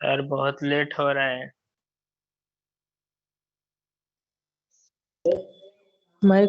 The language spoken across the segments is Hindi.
सर बहुत लेट हो रहा है। मैं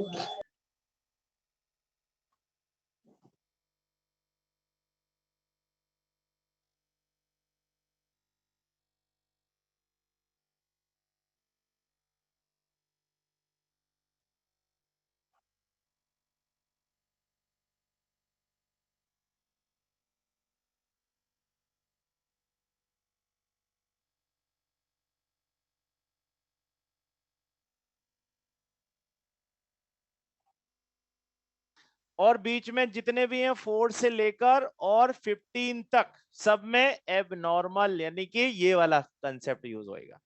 और बीच में जितने भी हैं 4 से लेकर और 15 तक सब में एबनॉर्मल यानी कि ये वाला कंसेप्ट यूज होएगा।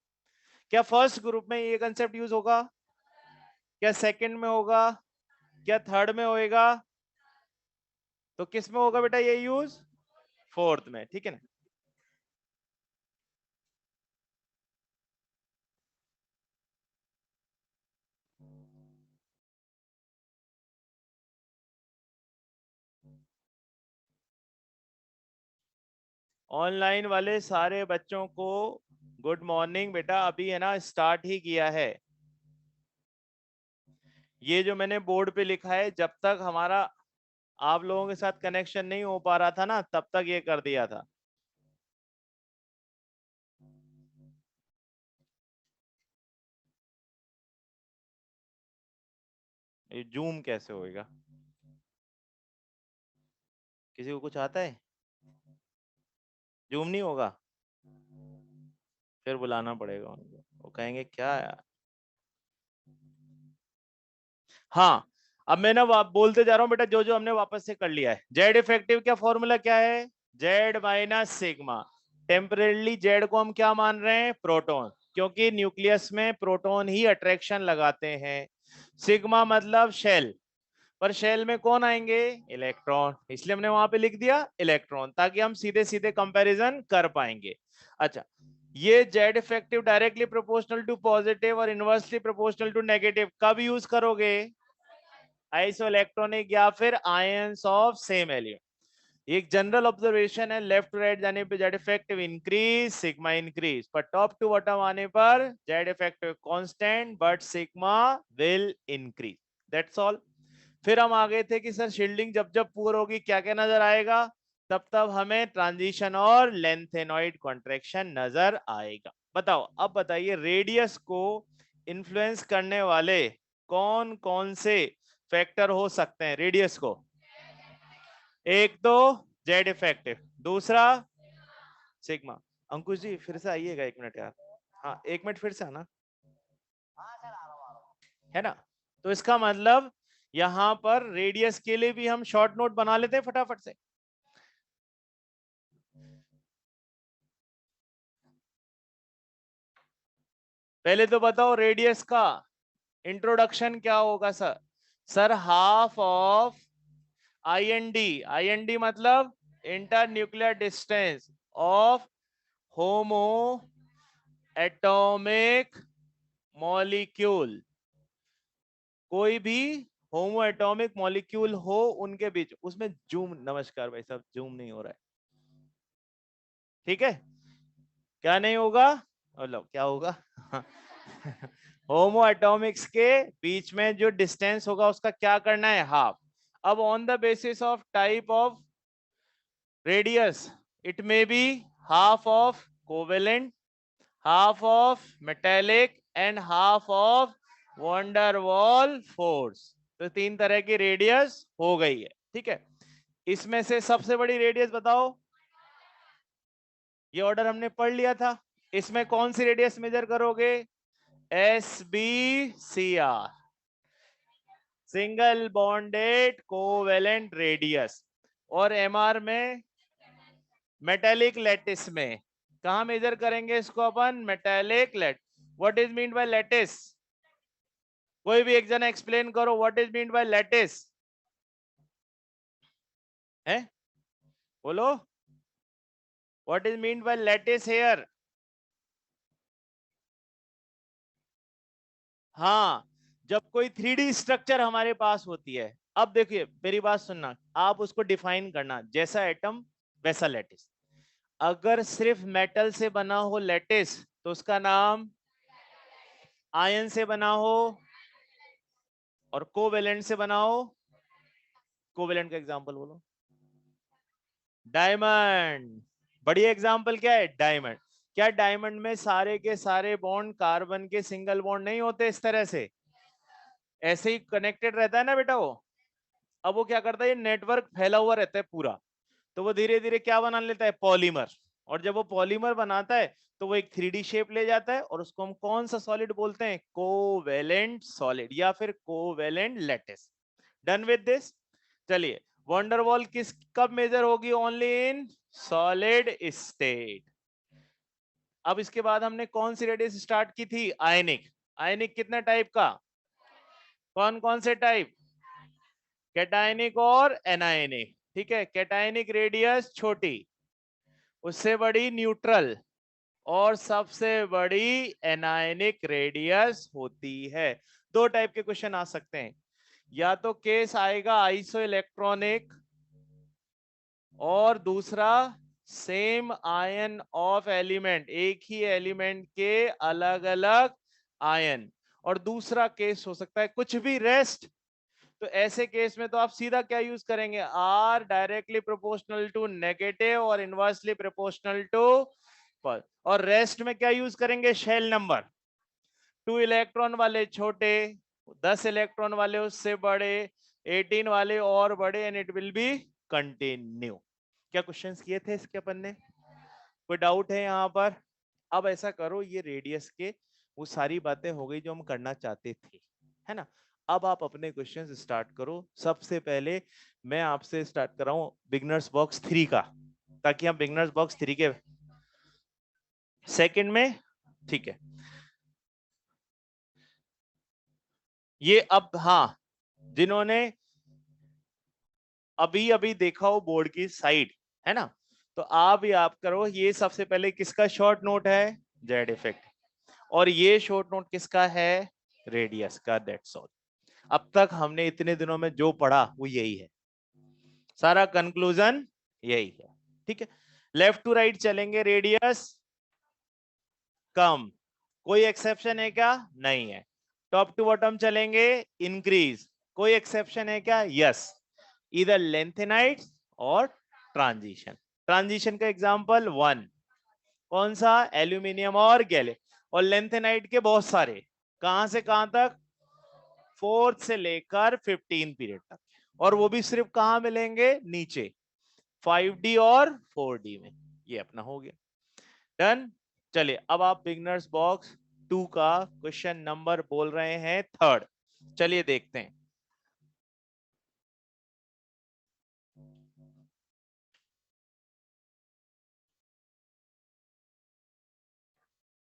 क्या फर्स्ट ग्रुप में ये कंसेप्ट यूज होगा? क्या सेकंड में होगा? क्या थर्ड में होएगा? तो किस में होगा बेटा ये यूज? फोर्थ में, ठीक है ना। ऑनलाइन वाले सारे बच्चों को गुड मॉर्निंग बेटा। अभी है ना स्टार्ट ही किया है। ये जो मैंने बोर्ड पे लिखा है, जब तक हमारा आप लोगों के साथ कनेक्शन नहीं हो पा रहा था ना, तब तक ये कर दिया था। ये जूम कैसे होएगा? किसी को कुछ आता है? जूम नहीं होगा? फिर बुलाना पड़ेगा उनको, वो कहेंगे क्या यार। हाँ, अब मैं ना बोलते जा रहा हूं बेटा, जो जो हमने वापस से कर लिया है। जेड इफेक्टिव का फॉर्मूला क्या है? Z minus sigma. Temporarily Z को हम क्या मान रहे हैं? प्रोटॉन, क्योंकि न्यूक्लियस में प्रोटॉन ही अट्रैक्शन लगाते हैं। सिग्मा मतलब शेल, पर शेल में कौन आएंगे? इलेक्ट्रॉन, इसलिए हमने वहां पे लिख दिया इलेक्ट्रॉन, ताकि हम सीधे सीधे कंपैरिजन कर पाएंगे। अच्छा, ये Z effective directly proportional to positive और इनवर्सली प्रोपोर्शनल टू नेगेटिव कब यूज करोगे? आइसो इलेक्ट्रॉनिक या फिर आयंस ऑफ सेम एलिमेंट। एक जनरल ऑब्जर्वेशन है, लेफ्ट टू राइट जाने पे Z effective increase, sigma increase, पर टॉप टू बॉटम आने पर Z effective constant but sigma will increase. That's all. फिर हम आ गए थे कि सर शील्डिंग जब जब पूर होगी क्या क्या नजर आएगा? तब तब हमें ट्रांजिशन और लेंथेनॉइड कॉन्ट्रैक्शन नजर आएगा। बताओ, अब बताइए रेडियस को इन्फ्लुएंस करने वाले कौन कौन से फैक्टर हो सकते हैं रेडियस को? एक तो जेड इफेक्टिव, दूसरा सिग्मा। अंकुश जी फिर से आइएगा 1 मिनट यार। हाँ 1 मिनट फिर से आना, है ना। तो इसका मतलब यहां पर रेडियस के लिए भी हम शॉर्ट नोट बना लेते हैं फटाफट से। पहले तो बताओ रेडियस का इंट्रोडक्शन क्या होगा sir? Sir half of I N D मतलब inter nuclear distance of homo atomic molecule. कोई भी होमो एटॉमिक मॉलिक्यूल हो उनके बीच, उसमें जूम, नमस्कार भाई साहब, जूम नहीं हो रहा है, ठीक है। क्या नहीं होगा? मतलब क्या होगा? होमो एटॉमिक्स के बीच में जो डिस्टेंस होगा उसका क्या करना है? हाफ। अब on the basis of type of radius, it may be half of covalent, half of metallic and half of van der Waals force. तो 3 तरह की रेडियस हो गई है, ठीक है। इसमें से सबसे बड़ी रेडियस बताओ। ये ऑर्डर हमने पढ़ लिया था। इसमें कौन सी रेडियस मेजर करोगे? S B C R, single bonded covalent radius. और एमआर में मेटेलिक लैटिस में कहा मेजर करेंगे इसको अपन? Metallic lat. What is mean by lattice? कोई भी एक जना एक्सप्लेन करो, what is mean by lattice है? बोलो, what is mean by lattice here? हाँ, जब कोई 3D स्ट्रक्चर हमारे पास होती है, अब देखिए मेरी बात सुनना, आप उसको डिफाइन करना, जैसा एटम वैसा लैटिस। अगर सिर्फ मेटल से बना हो लैटिस तो उसका नाम, आयन से बना हो और कोवेलेंट से बना हो, कोवेलेंट का एग्जांपल बोलो। डायमंड। बढ़िया एग्जांपल क्या है? डायमंड। क्या डायमंड में सारे के सारे बॉन्ड कार्बन के सिंगल बॉन्ड नहीं होते इस तरह से? ऐसे ही कनेक्टेड रहता है ना बेटा वो। अब वो क्या करता है, ये नेटवर्क फैला हुआ रहता है पूरा, तो वो धीरे धीरे क्या बना लेता है? पॉलीमर। और जब वो पॉलीमर बनाता है तो वो एक 3D शेप ले जाता है, और उसको हम कौन सा सॉलिड बोलते हैं? कोवेलेंट सॉलिड या फिर covalent lattice. Done with this. चलिए, वंडरवॉल किस कब मेजर होगी? Only in solid state. अब इसके बाद हमने कौन सी रेडियस स्टार्ट की थी? आयनिक। आयनिक कितने टाइप का? कौन कौन से टाइप? कैटायनिक और एनायनिक। ठीक है, कैटायनिक रेडियस छोटी, उससे बड़ी न्यूट्रल, और सबसे बड़ी एनायनिक रेडियस होती है। दो टाइप के क्वेश्चन आ सकते हैं, या तो केस आएगा आइसो इलेक्ट्रॉनिक, और दूसरा सेम आयन ऑफ एलिमेंट, एक ही एलिमेंट के अलग अलग आयन। और दूसरा केस हो सकता है कुछ भी रेस्ट। तो ऐसे केस में तो आप सीधा क्या यूज करेंगे? Are directly proportional to negative और इनवर्सली प्रोपोर्शनल टू, और रेस्ट में क्या यूज करेंगे? Shell number. 2 इलेक्ट्रॉन वाले छोटे, 10 इलेक्ट्रॉन वाले उससे बड़े, 18 वाले और बड़े, and it will be continue. क्या क्वेश्चंस किए थे इसके अपन ने? कोई डाउट है यहाँ पर? अब ऐसा करो, ये रेडियस के वो सारी बातें हो गई जो हम करना चाहते थे, है ना? अब आप अपने क्वेश्चंस स्टार्ट करो। सबसे पहले मैं आपसे स्टार्ट कर रहा हूँ बिगनर्स बॉक्स 3 का, ताकि हम बिगनर्स बॉक्स 3 के सेकंड में, ठीक है, ये अब, हाँ, जिन्होंने अभी अभी देखा हो बोर्ड की साइड, है ना, तो आप याद करो, ये सबसे पहले किसका शॉर्ट नोट है? Z effect. और ये शॉर्ट नोट किसका है? रेडियस का। That's all. अब तक हमने इतने दिनों में जो पढ़ा वो यही है, सारा कंक्लूजन यही है। ठीक है, लेफ्ट टू राइट चलेंगे, रेडियस कम, कोई एक्सेप्शन है क्या? नहीं है। टॉप टू बॉटम चलेंगे, इंक्रीज, कोई एक्सेप्शन है क्या? यस, इधर लेंथेनाइट और ट्रांजिशन। ट्रांजिशन का एग्जांपल 1, कौन सा? एल्यूमिनियम और गैले। और लेंथेनाइट के बहुत सारे, कहां से कहां तक? 4th से लेकर 15 पीरियड तक, और वो भी सिर्फ कहां मिलेंगे? नीचे 5D और 4D में। ये अपना हो गया, डन। चलिए, अब आप बिगनर्स बॉक्स 2 का क्वेश्चन नंबर बोल रहे हैं 3rd। चलिए देखते हैं।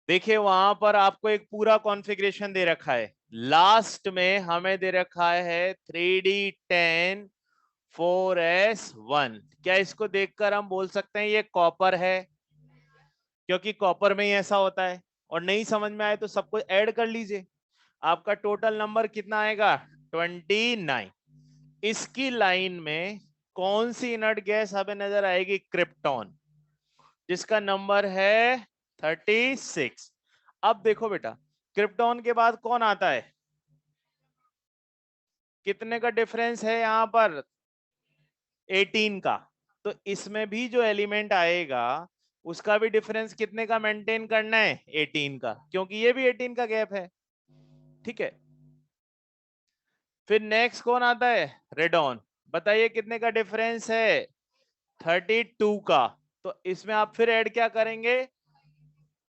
देखिए, वहां पर आपको एक पूरा कॉन्फ़िगरेशन दे रखा है। लास्ट में हमें दे रखा है 3D10 4S1। क्या इसको देखकर हम बोल सकते हैं ये कॉपर है? क्योंकि कॉपर में ही ऐसा होता है। और नहीं समझ में आए तो सबको ऐड कर लीजिए, आपका टोटल नंबर कितना आएगा? 29। इसकी लाइन में कौन सी इनर्ट गैस हमें नजर आएगी? क्रिप्टॉन, जिसका नंबर है 36। अब देखो बेटा, क्रिप्टॉन के बाद कौन आता है? कितने का डिफरेंस है यहाँ पर? 18 का। तो इसमें भी जो एलिमेंट आएगा उसका भी डिफरेंस कितने का मेंटेन करना है? 18 का, क्योंकि ये भी 18 का गैप है। ठीक है, फिर नेक्स्ट कौन आता है? रेडॉन। बताइए कितने का डिफरेंस है? 32 का। तो इसमें आप फिर ऐड क्या करेंगे?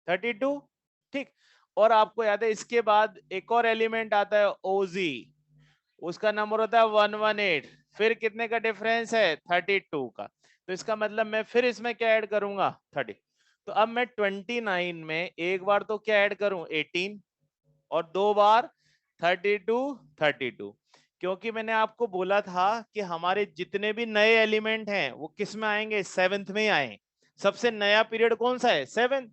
32। ठीक, और आपको याद है इसके बाद एक और एलिमेंट आता है ओजी, उसका नंबर होता है 118। फिर कितने का डिफरेंस है? 32 का। तो इसका मतलब मैं फिर इसमें क्या ऐड करूंगा? 30। तो अब मैं 29 में एक बार तो क्या ऐड करूं? 18, और दो बार 32 32। क्योंकि मैंने आपको बोला था कि हमारे जितने भी नए एलिमेंट हैं वो किस में आएंगे? 7th में ही आए। सबसे नया पीरियड कौन सा है? 7th।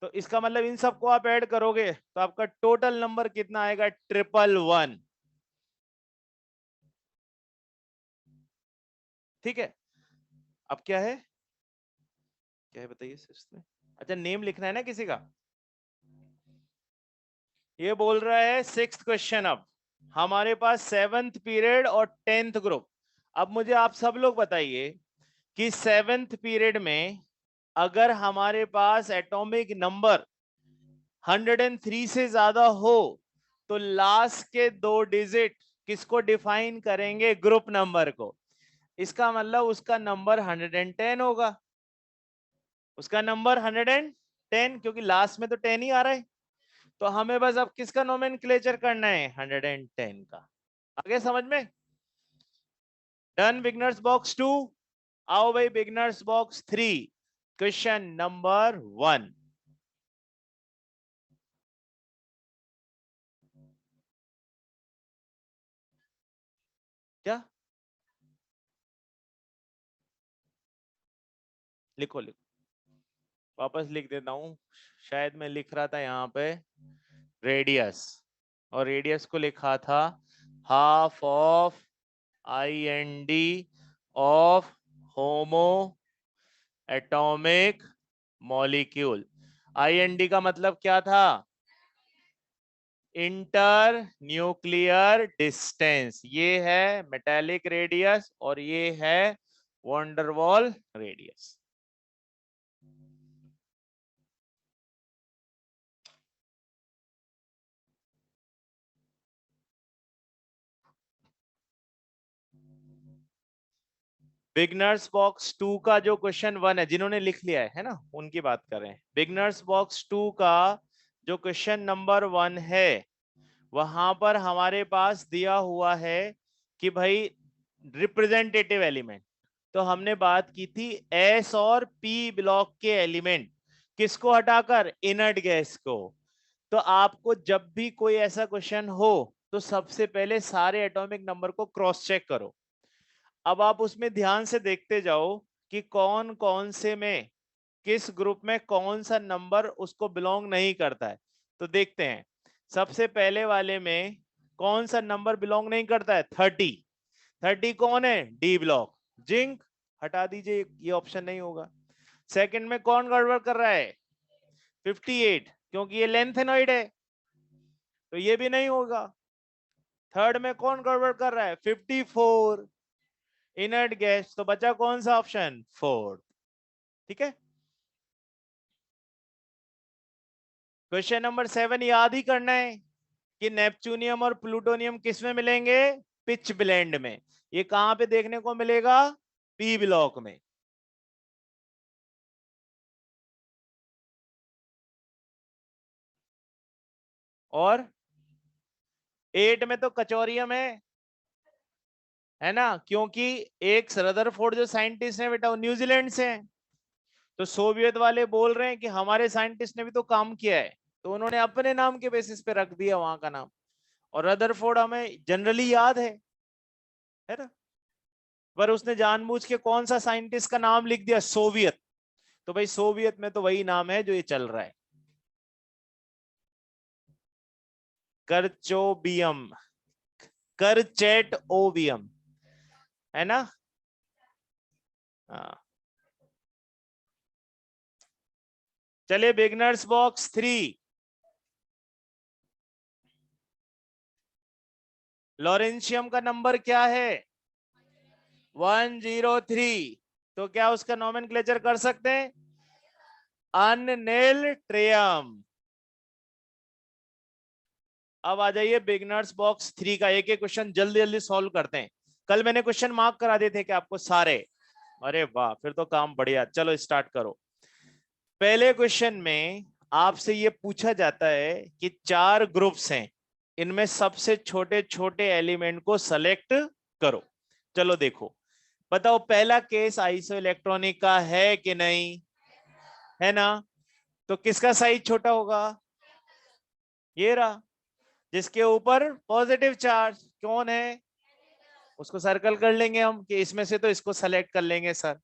तो इसका मतलब इन सबको आप ऐड करोगे तो आपका टोटल नंबर कितना आएगा? 111। ठीक है, अब क्या है? क्या है बताइए सिक्स्थ में? अच्छा नेम लिखना है ना किसी का। ये बोल रहा है सिक्स्थ क्वेश्चन। अब हमारे पास 7th पीरियड और 10th ग्रुप। अब मुझे आप सब लोग बताइए कि 7th पीरियड में अगर हमारे पास एटॉमिक नंबर 103 से ज्यादा हो तो लास्ट के 2 डिजिट किसको डिफाइन करेंगे? ग्रुप नंबर को। इसका मतलब उसका नंबर 110 होगा। उसका नंबर 110, क्योंकि लास्ट में तो 10 ही आ रहा है। तो हमें बस अब किसका नोमेनक्लेचर करना है? 110 का। आगे समझ में? Done beginners box 2। आओ भाई बिगनर्स बॉक्स 3, क्वेश्चन नंबर 1। क्या लिखो लिखो, वापस लिख देता हूं। शायद मैं लिख रहा था यहाँ पे रेडियस, और रेडियस को लिखा था half of IND of homo atomic molecule. IND का मतलब क्या था? Inter nuclear distance. ये है मेटालिक रेडियस और ये है वॉन्डरवॉल रेडियस। बिगनर्स बॉक्स 2 का जो क्वेश्चन 1 है, जिन्होंने लिख लिया है ना, उनकी बात कर रहे हैं। बिगनर्स बॉक्स 2 का जो क्वेश्चन नंबर 1 है, वहां पर हमारे पास दिया हुआ है कि भाई रिप्रेजेंटेटिव एलिमेंट। तो हमने बात की थी एस और पी ब्लॉक के एलिमेंट किसको हटाकर? इनर्ट गैस को। तो आपको जब भी कोई ऐसा क्वेश्चन हो तो सबसे पहले सारे एटॉमिक नंबर को क्रॉस चेक करो। अब आप उसमें ध्यान से देखते जाओ कि कौन कौन से में किस ग्रुप में कौन सा नंबर उसको बिलोंग नहीं करता है। तो देखते हैं सबसे पहले वाले में कौन सा नंबर बिलोंग नहीं करता है? 30। 30 कौन है? D block, zinc. हटा दीजिए, ये ऑप्शन नहीं होगा। सेकंड में कौन गड़बड़ कर रहा है? 58, क्योंकि ये लेंथेनॉइड है, तो ये भी नहीं होगा। थर्ड में कौन गड़बड़ कर रहा है? 54, इनर्ट गैस। तो बचा कौन सा ऑप्शन? फोर्थ। ठीक है। क्वेश्चन नंबर 7 याद ही करना है कि नेपच्यूनियम और प्लूटोनियम किस में मिलेंगे? पिच ब्लेंड में। ये कहां पे देखने को मिलेगा? पी ब्लॉक में। और 8 में तो कचोरियम है ना, क्योंकि एक रदरफोर्ड जो साइंटिस्ट है बेटा वो न्यूजीलैंड से है। तो सोवियत वाले बोल रहे हैं कि हमारे साइंटिस्ट ने भी तो काम किया है, तो उन्होंने अपने नाम के बेसिस पे रख दिया वहां का नाम। और रदरफोर्ड हमें जनरली याद है ना, पर उसने जानबूझ के कौन सा साइंटिस्ट का नाम लिख दिया? सोवियत। तो भाई सोवियत में तो वही नाम है जो ये चल रहा है, करचोबियम, करचेट ओबियम, है ना। हाँ। चलिए बिगनर्स बॉक्स 3, लॉरेंशियम का नंबर क्या है? 103। तो क्या उसका नोमेनक्लेचर कर सकते हैं? अननेल ट्रियम। अब आ जाइए बिगनर्स बॉक्स 3 का एक एक क्वेश्चन जल्दी जल्दी सॉल्व करते हैं। कल मैंने क्वेश्चन मार्क करा दिए थे कि आपको सारे। अरे वाह, फिर तो काम बढ़िया। चलो स्टार्ट करो। पहले क्वेश्चन में आपसे ये पूछा जाता है कि 4 ग्रुप्स हैं, इनमें सबसे छोटे छोटे एलिमेंट को सेलेक्ट करो। चलो देखो, बताओ पहला केस आइसो इलेक्ट्रॉनिक का है कि नहीं? है ना। तो किसका साइज छोटा होगा? ये रहा, जिसके ऊपर पॉजिटिव चार्ज। कौन है? उसको सर्कल कर लेंगे हम कि इसमें से तो इसको सेलेक्ट कर लेंगे सर।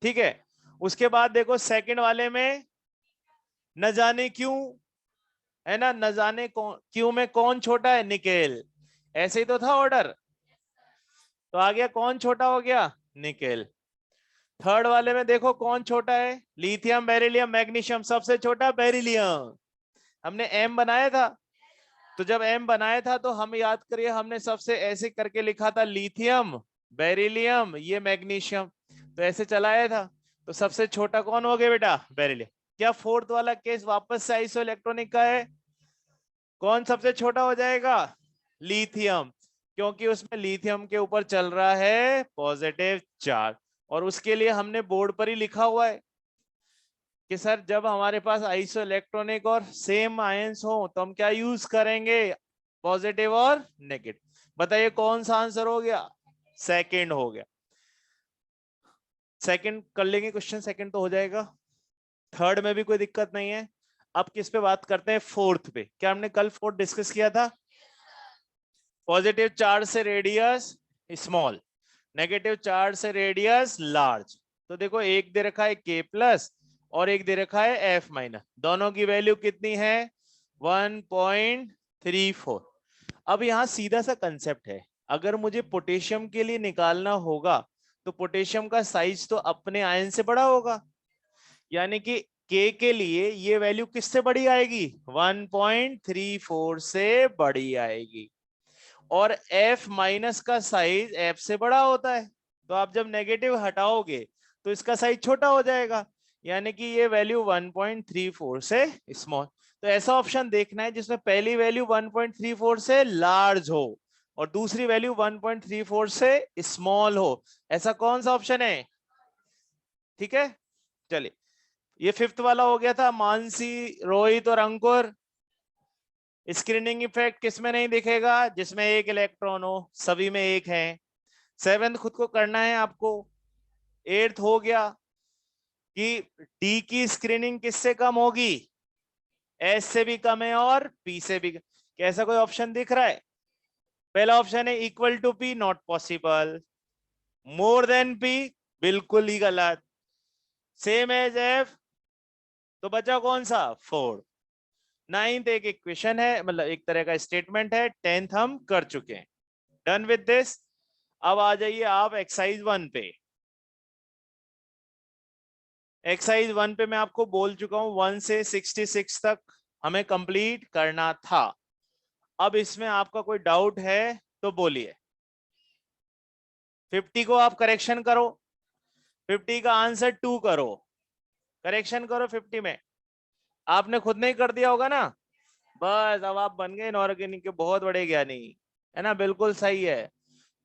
ठीक है। उसके बाद देखो सेकंड वाले में न जाने क्यों, है ना, न जाने कौन क्यों में कौन छोटा है? निकेल। ऐसे ही तो था ऑर्डर, तो आ गया कौन छोटा हो गया? निकेल। थर्ड वाले में देखो कौन छोटा है, लिथियम, बेरिलियम, मैग्नीशियम, सबसे छोटा बेरिलियम। हमने एम बनाया था, तो जब एम बनाया था तो हम याद करिए हमने सबसे ऐसे करके लिखा था, लिथियम, बेरिलियम, ये मैग्नीशियम, तो ऐसे चलाया था। तो सबसे छोटा कौन हो गया बेटा, बेरिलियम। क्या फोर्थ वाला केस वापस से आइसो इलेक्ट्रॉनिक का है? कौन सबसे छोटा हो जाएगा, लिथियम, क्योंकि उसमें लिथियम के ऊपर चल रहा है पॉजिटिव चार्ज। और उसके लिए हमने बोर्ड पर ही लिखा हुआ है कि सर जब हमारे पास आइसो इलेक्ट्रॉनिक और सेम आयंस हो तो हम क्या यूज करेंगे, पॉजिटिव और नेगेटिव। बताइए कौन सा आंसर हो गया, सेकंड हो गया। सेकंड कर लेंगे क्वेश्चन, सेकंड तो हो जाएगा। थर्ड में भी कोई दिक्कत नहीं है। अब किस पे बात करते हैं, फोर्थ पे। क्या हमने कल फोर्थ डिस्कस किया था, पॉजिटिव चार्ज से रेडियस स्मॉल, नेगेटिव चार्ज से रेडियस लार्ज। तो देखो एक दे रखा है के प्लस और एक दे रखा है एफ माइनस, दोनों की वैल्यू कितनी है, 1.34। अब यहां सीधा सा कंसेप्ट है, अगर मुझे पोटेशियम के लिए निकालना होगा तो पोटेशियम का साइज तो अपने आयन से बड़ा होगा, यानी कि के लिए ये वैल्यू किससे बड़ी आएगी, 1.34 से बड़ी आएगी। और एफ माइनस का साइज एफ से बड़ा होता है, तो आप जब नेगेटिव हटाओगे तो इसका साइज छोटा हो जाएगा, यानी कि ये वैल्यू 1.34 से स्मॉल। तो ऐसा ऑप्शन देखना है जिसमें पहली वैल्यू 1.34 से लार्ज हो और दूसरी वैल्यू 1.34 से स्मॉल हो। ऐसा कौन सा ऑप्शन है, ठीक है। चलिए, ये फिफ्थ वाला हो गया था, मानसी, रोहित और अंकुर। स्क्रीनिंग इफेक्ट किसमें नहीं दिखेगा, जिसमें एक इलेक्ट्रॉन हो, सभी में एक है। सेवेंथ खुद को करना है आपको। एट्थ हो गया कि डी की स्क्रीनिंग किससे कम होगी, एस से भी कम है और पी से भी। कैसा कोई ऑप्शन दिख रहा है, पहला ऑप्शन है equal to P, not possible. More than P, बिल्कुल ही गलत। सेम एज एफ, तो बचा कौन सा, फोर। नाइन्थ एक इक्वेशन है, मतलब एक तरह का स्टेटमेंट है। टेंथ हम कर चुके हैं, डन विद दिस। अब आ जाइए आप एक्सरसाइज 1 पे। एक्सरसाइज 1 पे मैं आपको बोल चुका हूं 1 से 66 तक हमें कंप्लीट करना था। अब इसमें आपका कोई डाउट है तो बोलिए। 50 को आप करेक्शन करो, 50 का आंसर 2 करो, करेक्शन करो 50 में। आपने खुद नहीं कर दिया होगा ना, बस अब आप बन गए इनऑर्गेनिक के बहुत बड़े ज्ञानी, है ना, बिल्कुल सही है।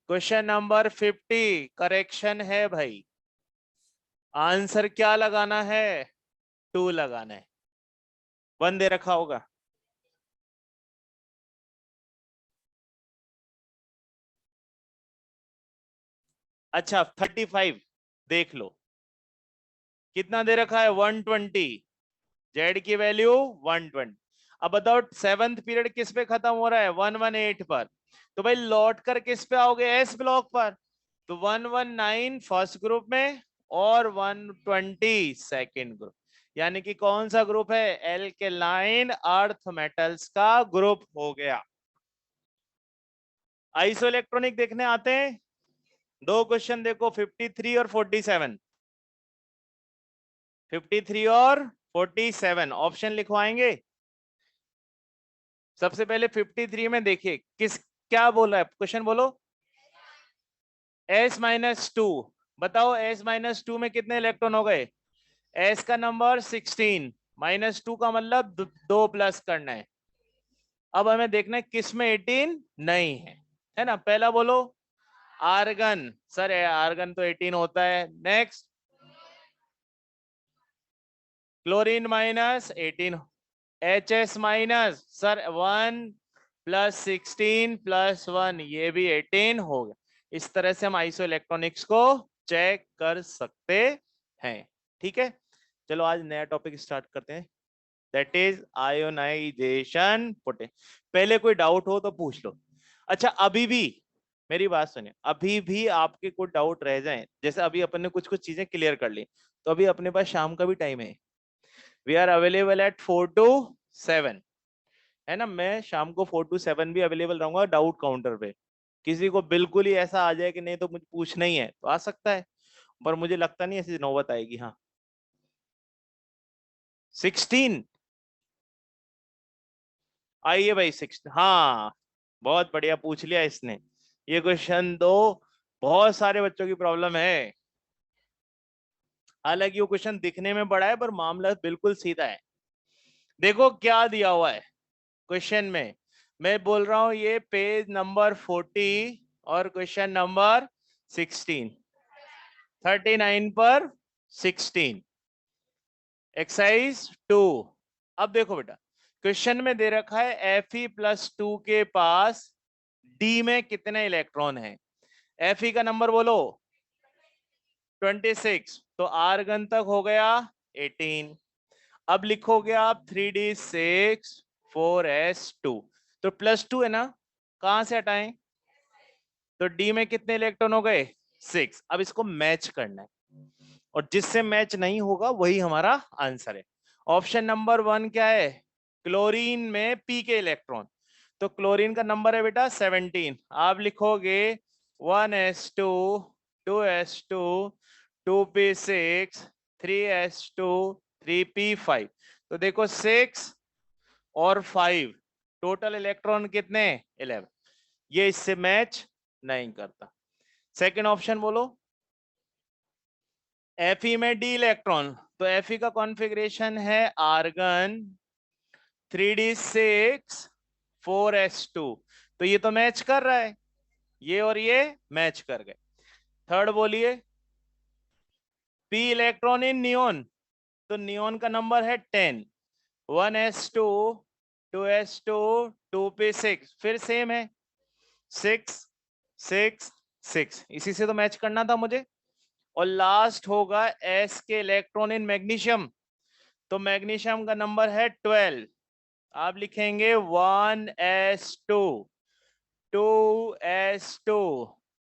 क्वेश्चन नंबर 50 करेक्शन है भाई, आंसर क्या लगाना है, 2 लगाना है। 1 दे रखा होगा, अच्छा 35 देख लो, कितना दे रखा है 120, जेड की वैल्यू 120। अब बताओ सेवंथ पीरियड किस पे खत्म हो रहा है, 118 पर, तो भाई लौट कर किस पे आओगे, एस ब्लॉक पर। तो 119 फर्स्ट ग्रुप में और 120 सेकेंड ग्रुप, यानी कि कौन सा ग्रुप है, एल्केलाइन अर्थ मेटल्स का ग्रुप हो गया। आइसो इलेक्ट्रॉनिक देखने आते हैं, दो क्वेश्चन देखो, 53 और 47। 53 और 47 ऑप्शन लिखवाएंगे। सबसे पहले 53 में देखिए किस, क्या बोला है क्वेश्चन, बोलो। S-2, बताओ S-2 में कितने इलेक्ट्रॉन हो गए, S का नंबर 16, -2 का मतलब 2 प्लस करना है। अब हमें देखना है किस में 18 नहीं है ना। पहला बोलो आर्गन, सर आर्गन तो 18 होता है। Next chlorine -18, HS minus, sir 1 + 16 + 1, ये भी 18 हो गया। इस तरह से हम आइसो इलेक्ट्रॉनिक्स को चेक कर सकते हैं, ठीक है। चलो आज नया टॉपिक स्टार्ट करते हैं, दैट इज आयोनाइजेशन पोटेंशियल। पहले कोई डाउट हो तो पूछ लो। अच्छा अभी भी मेरी बात सुनिए, अभी भी आपके कोई डाउट रह जाए, जैसे अभी अपन ने कुछ कुछ चीजें क्लियर कर ली, तो अभी अपने पास शाम का भी टाइम है। We are available at 4 to 7, है ना। मैं शाम को 4 to 7 भी अवेलेबल रहूंगा डाउट काउंटर पे। किसी को बिल्कुल ही ऐसा आ जाए कि नहीं तो मुझे पूछना ही है तो आ सकता है, पर मुझे लगता नहीं ऐसी नौबत आएगी। हाँ 16, आइए भाई 16। हाँ बहुत बढ़िया पूछ लिया इसने। ये क्वेश्चन तो बहुत सारे बच्चों की प्रॉब्लम है। हालांकि वो क्वेश्चन दिखने में बड़ा है पर मामला बिल्कुल सीधा है। देखो क्या दिया हुआ है क्वेश्चन में। मैं बोल रहा हूं ये पेज नंबर 40 और क्वेश्चन नंबर 16, 39 पर 16, एक्सरसाइज 2। अब देखो बेटा क्वेश्चन में दे रखा है Fe+2 के पास डी में कितने इलेक्ट्रॉन हैं। Fe का नंबर बोलो 26, तो आर्गन तक हो गया 18। अब लिखोगे आप 3d6 4s2, तो +2 है ना, कहां से हटाएं, तो डी में कितने इलेक्ट्रॉन हो गए 6। अब इसको मैच करना है और जिससे मैच नहीं होगा वही हमारा आंसर है। ऑप्शन नंबर 1 क्या है, क्लोरीन में पी के इलेक्ट्रॉन, तो क्लोरीन का नंबर है बेटा 17। आप लिखोगे 1s2 2s2 2p6 3s2 3p5, तो देखो 6 और 5 टोटल इलेक्ट्रॉन कितने 11। ये इससे मैच नहीं करता। सेकंड ऑप्शन बोलो, Fe में डी इलेक्ट्रॉन, तो Fe का कॉन्फ़िगरेशन है आर्गन 3d6 4s2, तो ये तो मैच कर रहा है, ये और ये मैच कर गए। थर्ड बोलिए, p इलेक्ट्रॉन इन नियोन, तो नियोन का नंबर है 10, 1s2 2s2 2p6, फिर सेम है 6 6 6, इसी से तो मैच करना था मुझे। और लास्ट होगा s के इलेक्ट्रॉन इन मैग्नीशियम, तो मैग्नीशियम का नंबर है 12। आप लिखेंगे 1s2 2s2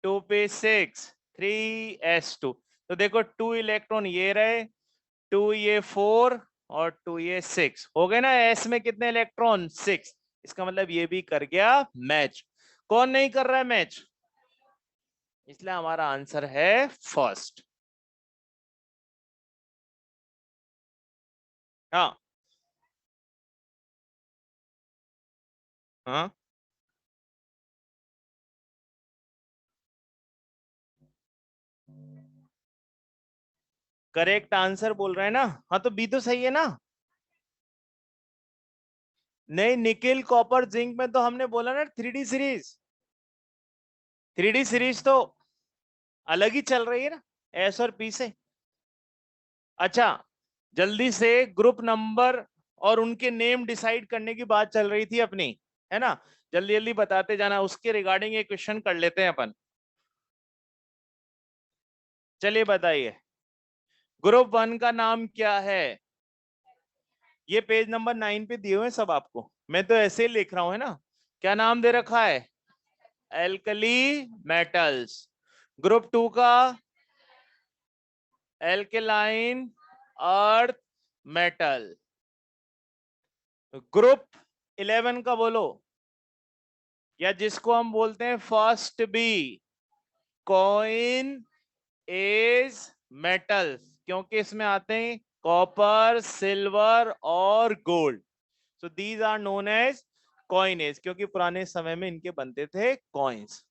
2p6 3s2, तो देखो 2 इलेक्ट्रॉन ये रहे, 2 ये 4 और 2 ये 6 हो गए ना। s में कितने इलेक्ट्रॉन 6, इसका मतलब ये भी कर गया मैच। कौन नहीं कर रहा है मैच, इसलिए हमारा आंसर है फर्स्ट। हाँ हाँ करेक्ट आंसर बोल रहे हैं ना, हाँ तो बी तो सही है ना। नहीं निकिल कॉपर जिंक में तो हमने बोला ना 3D सीरीज, 3D सीरीज तो अलग ही चल रही है ना एस और पी से। अच्छा जल्दी से ग्रुप नंबर और उनके नेम डिसाइड करने की बात चल रही थी अपनी, है ना, जल्दी जल्दी बताते जाना, उसके रिगार्डिंग एक क्वेश्चन कर लेते हैं अपन। चलिए बताइए ग्रुप 1 का नाम क्या है। ये पेज नंबर 9 पे दिए हुए हैं सब आपको, मैं तो ऐसे ही लिख रहा हूं, है ना। क्या नाम दे रखा है, एल्कली मेटल्स। ग्रुप 2 का एल्केलाइन अर्थ मेटल। ग्रुप 11 का बोलो, या जिसको हम बोलते हैं first B, coinage metal, क्योंकि इसमें आते हैं कॉपर सिल्वर और gold, so these are known as coinage, क्योंकि पुराने समय में इनके बनते थे कॉइन्स।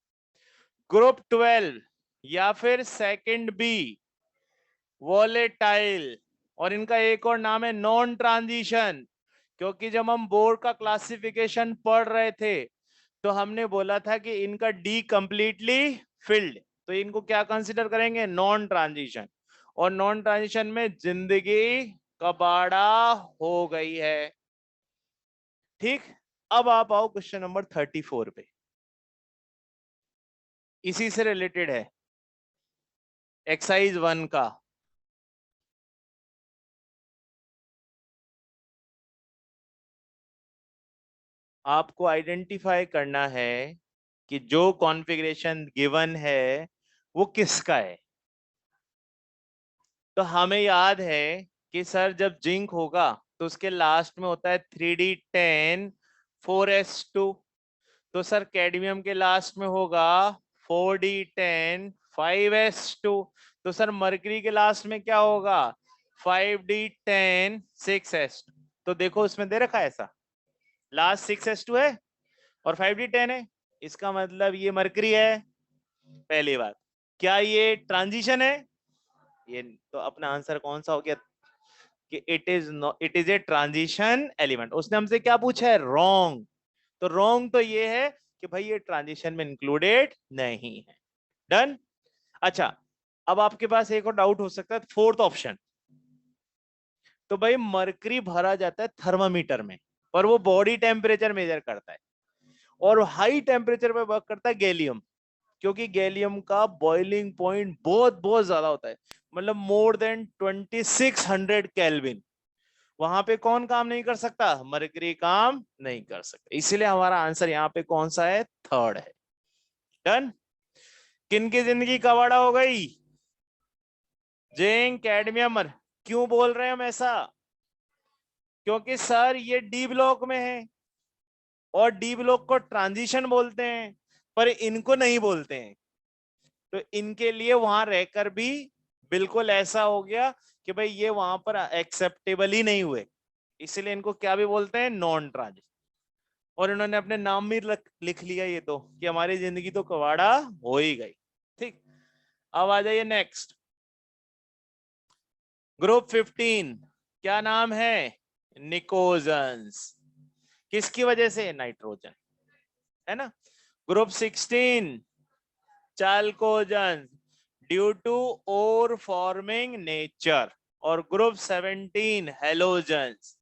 ग्रुप 12 या फिर सेकंड बी, वॉलेटाइल, और इनका एक और नाम है नॉन ट्रांजिशन, क्योंकि जब हम बोर्ड का क्लासिफिकेशन पढ़ रहे थे तो हमने बोला था कि इनका डी कंप्लीटली फिल्ड, तो इनको क्या कंसीडर करेंगे, नॉन ट्रांजिशन, और नॉन ट्रांजिशन में जिंदगी कबाड़ा हो गई है। ठीक, अब आप आओ क्वेश्चन नंबर 34 पे, इसी से रिलेटेड है, एक्सरसाइज 1 का। आपको आइडेंटिफाई करना है कि जो कॉन्फ़िगरेशन गिवन है वो किसका है। तो हमें याद है कि सर जब जिंक होगा तो उसके लास्ट में होता है 3d10 4s2, तो सर कैडमियम के लास्ट में होगा 4d10 5s2। तो सर मरकरी के लास्ट में क्या होगा? 5d10 6s2। तो देखो उसमें दे रखा है ऐसा, लास्ट 6s2 है और 5d10 है, इसका मतलब ये मरकरी है। पहली बात, क्या ये ट्रांजिशन है? ये तो अपना आंसर कौन सा हो गया कि it is a transition element. उसने हमसे क्या पूछा है? रॉन्ग। तो रॉन्ग तो ये है कि भाई ये ट्रांजिशन में इंक्लूडेड नहीं है। डन। अच्छा, अब आपके पास एक और डाउट हो सकता है, फोर्थ ऑप्शन। तो भाई मरकरी भरा जाता है थर्मामीटर में, पर वो बॉडी टेम्परेचर मेजर करता है, और हाई टेम्परेचर पे वर्क करता है गैलियम, क्योंकि गैलियम का बॉइलिंग पॉइंट बहुत बहुत ज्यादा होता है, मतलब मोर देन 2600 केल्विन। वहां पे कौन काम नहीं कर सकता? मरकरी काम नहीं कर सकता। इसलिए हमारा आंसर यहाँ पे कौन सा है? थर्ड है। डन। किनकी जिंदगी कबाड़ा हो गई? Zinc, cadmium. क्यों बोल रहे हैं हम ऐसा? क्योंकि सर ये डी ब्लॉक में है, और डी ब्लॉक को ट्रांजिशन बोलते हैं, पर इनको नहीं बोलते हैं। तो इनके लिए वहां रहकर भी बिल्कुल ऐसा हो गया कि भाई ये वहां पर एक्सेप्टेबल ही नहीं हुए, इसलिए इनको क्या भी बोलते हैं? Non transition. और इन्होंने अपने नाम में लिख लिया ये तो, कि हमारी जिंदगी तो कवाड़ा हो ही गई। ठीक, अब आ जाइए नेक्स्ट। ग्रुप 15, क्या नाम है? निकोजन्स। किसकी वजह से? नाइट्रोजन, है ना। Group 16, chalcogens, due to ore forming nature. और ग्रुप 17, हेलोजन्स,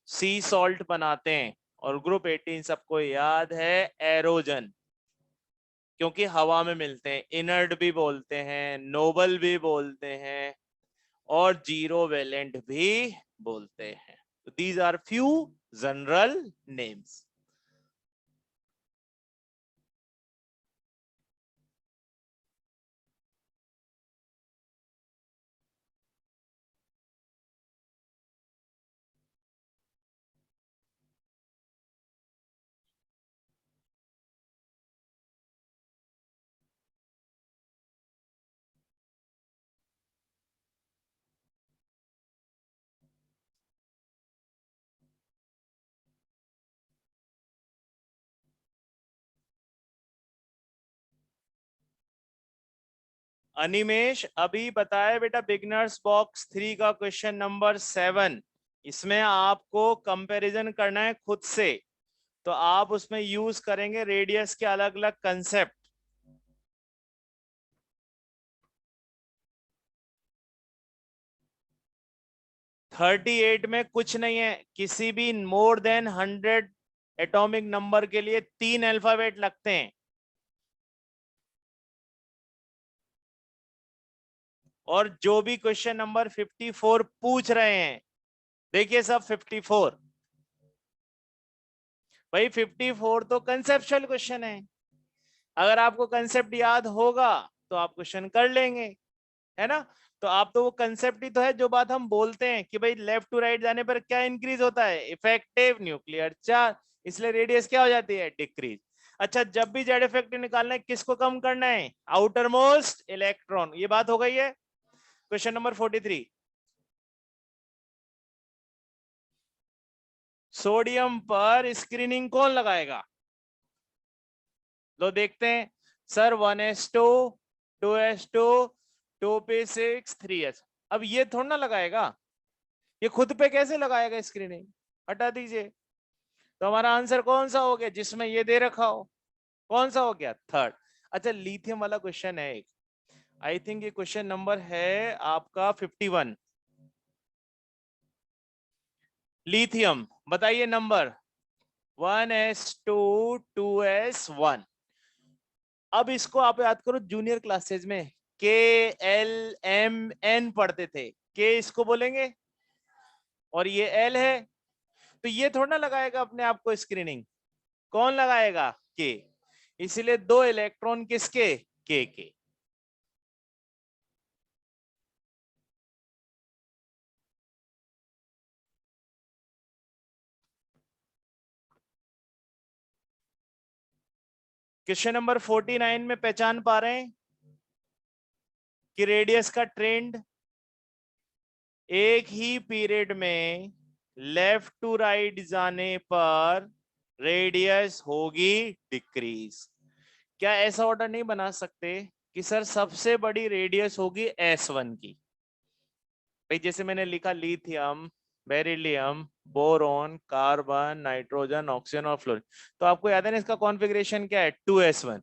सी सॉल्ट बनाते हैं। और ग्रुप 18 सबको याद है, एरोजन, क्योंकि हवा में मिलते हैं। इनर्ट भी बोलते हैं, नोबल भी बोलते हैं, और जीरो वैलेंट भी बोलते हैं। तो these are few general names. Animesh अभी बताया बेटा, बिगनर्स बॉक्स 3 का क्वेश्चन नंबर 7। इसमें आपको कंपैरिजन करना है खुद से, तो आप उसमें यूज करेंगे रेडियस के अलग अलग कंसेप्ट। थर्टी एट में कुछ नहीं है, किसी भी मोर देन 100 एटॉमिक नंबर के लिए 3 अल्फाबेट लगते हैं। और जो भी क्वेश्चन नंबर 54 पूछ रहे हैं, देखिए सब 54, भाई 54 तो कंसेप्चुअल क्वेश्चन है। अगर आपको कंसेप्ट याद होगा तो आप क्वेश्चन कर लेंगे, है ना। तो आप तो वो कंसेप्ट ही तो है, जो बात हम बोलते हैं कि भाई लेफ्ट टू राइट जाने पर क्या इंक्रीज होता है? इफेक्टिव न्यूक्लियर चार्ज, इसलिए रेडियस क्या हो जाती है? डिक्रीज। अच्छा, जब भी जेड इफेक्टिव निकालना है, किसको कम करना है? Outer most electron. ये बात हो गई है। क्वेश्चन नंबर 43, सोडियम पर स्क्रीनिंग कौन लगाएगा? लो देखते हैं। Sir 1s2, 2s2, 2p6, 3s। अब ये थोड़ा ना लगाएगा, ये खुद पे कैसे लगाएगा स्क्रीनिंग? हटा दीजिए। तो हमारा आंसर कौन सा हो गया जिसमें ये दे रखा हो? कौन सा हो गया? थर्ड। अच्छा, लिथियम वाला क्वेश्चन है एक, आई थिंक ये क्वेश्चन नंबर है आपका 51। लिथियम बताइए नंबर। 1s2, 2s1। अब इसको आप याद करो, जूनियर क्लासेज में के एल एम एन पढ़ते थे। के इसको बोलेंगे, और ये एल है, तो ये थोड़ा ना लगाएगा अपने आप को स्क्रीनिंग। कौन लगाएगा? के। इसलिए 2 इलेक्ट्रॉन किसके? के। क्वेश्चन नंबर 49 में पहचान पा रहे हैं? कि रेडियस का ट्रेंड एक ही पीरियड में लेफ्ट टू राइट जाने पर रेडियस होगी डिक्रीज। क्या ऐसा ऑर्डर नहीं बना सकते कि सर सबसे बड़ी रेडियस होगी S1 की? भाई जैसे मैंने लिखा lithium, beryllium, boron, carbon, nitrogen, oxygen और फ्लोरीन, तो आपको याद है ना इसका कॉन्फ़िगरेशन क्या है, 2s1।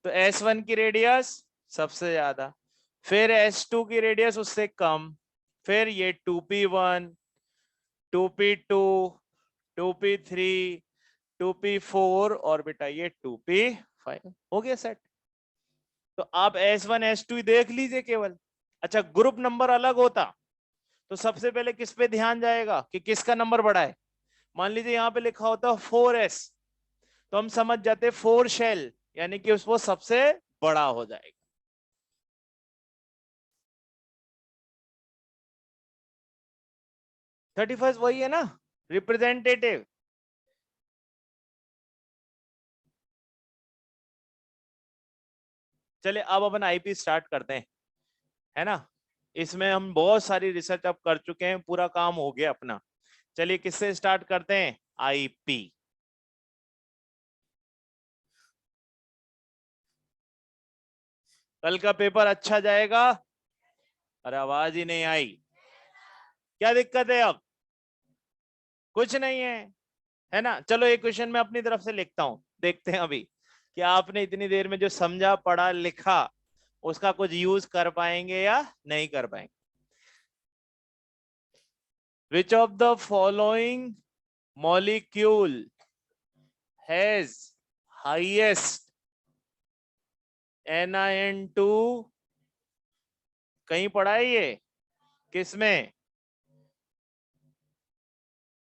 तो S1 की रेडियस सबसे ज्यादा, फिर S2 की रेडियस उससे कम, फिर ये 2p1, 2p2, 2p3, 2p4 और बेटा ये 2p5 हो गया सेट। तो आप S1 S2 ही देख लीजिए केवल। अच्छा ग्रुप नंबर अलग होता तो सबसे पहले किस पे ध्यान जाएगा कि किसका नंबर बड़ा है। मान लीजिए यहाँ पे लिखा होता 4s, तो हम समझ जाते 4 शेल, यानी कि उसको सबसे बड़ा हो जाएगा। थर्टी फर्स्ट वही है ना, रिप्रेजेंटेटिव। चलिए अब अपन आईपी स्टार्ट करते हैं, है ना। इसमें हम बहुत सारी रिसर्च अब कर चुके हैं, पूरा काम हो गया अपना। चलिए किससे स्टार्ट करते हैं, आईपी। कल का पेपर अच्छा जाएगा। अरे आवाज ही नहीं आई, क्या दिक्कत है अब? कुछ नहीं है ना। चलो एक क्वेश्चन मैं अपनी तरफ से लिखता हूं, देखते हैं अभी कि आपने इतनी देर में जो समझा पढ़ा लिखा उसका कुछ यूज कर पाएंगे या नहीं कर पाएंगे। विच of the following molecule has highest NiN2, कहीं पढ़ा है ये, किसमें,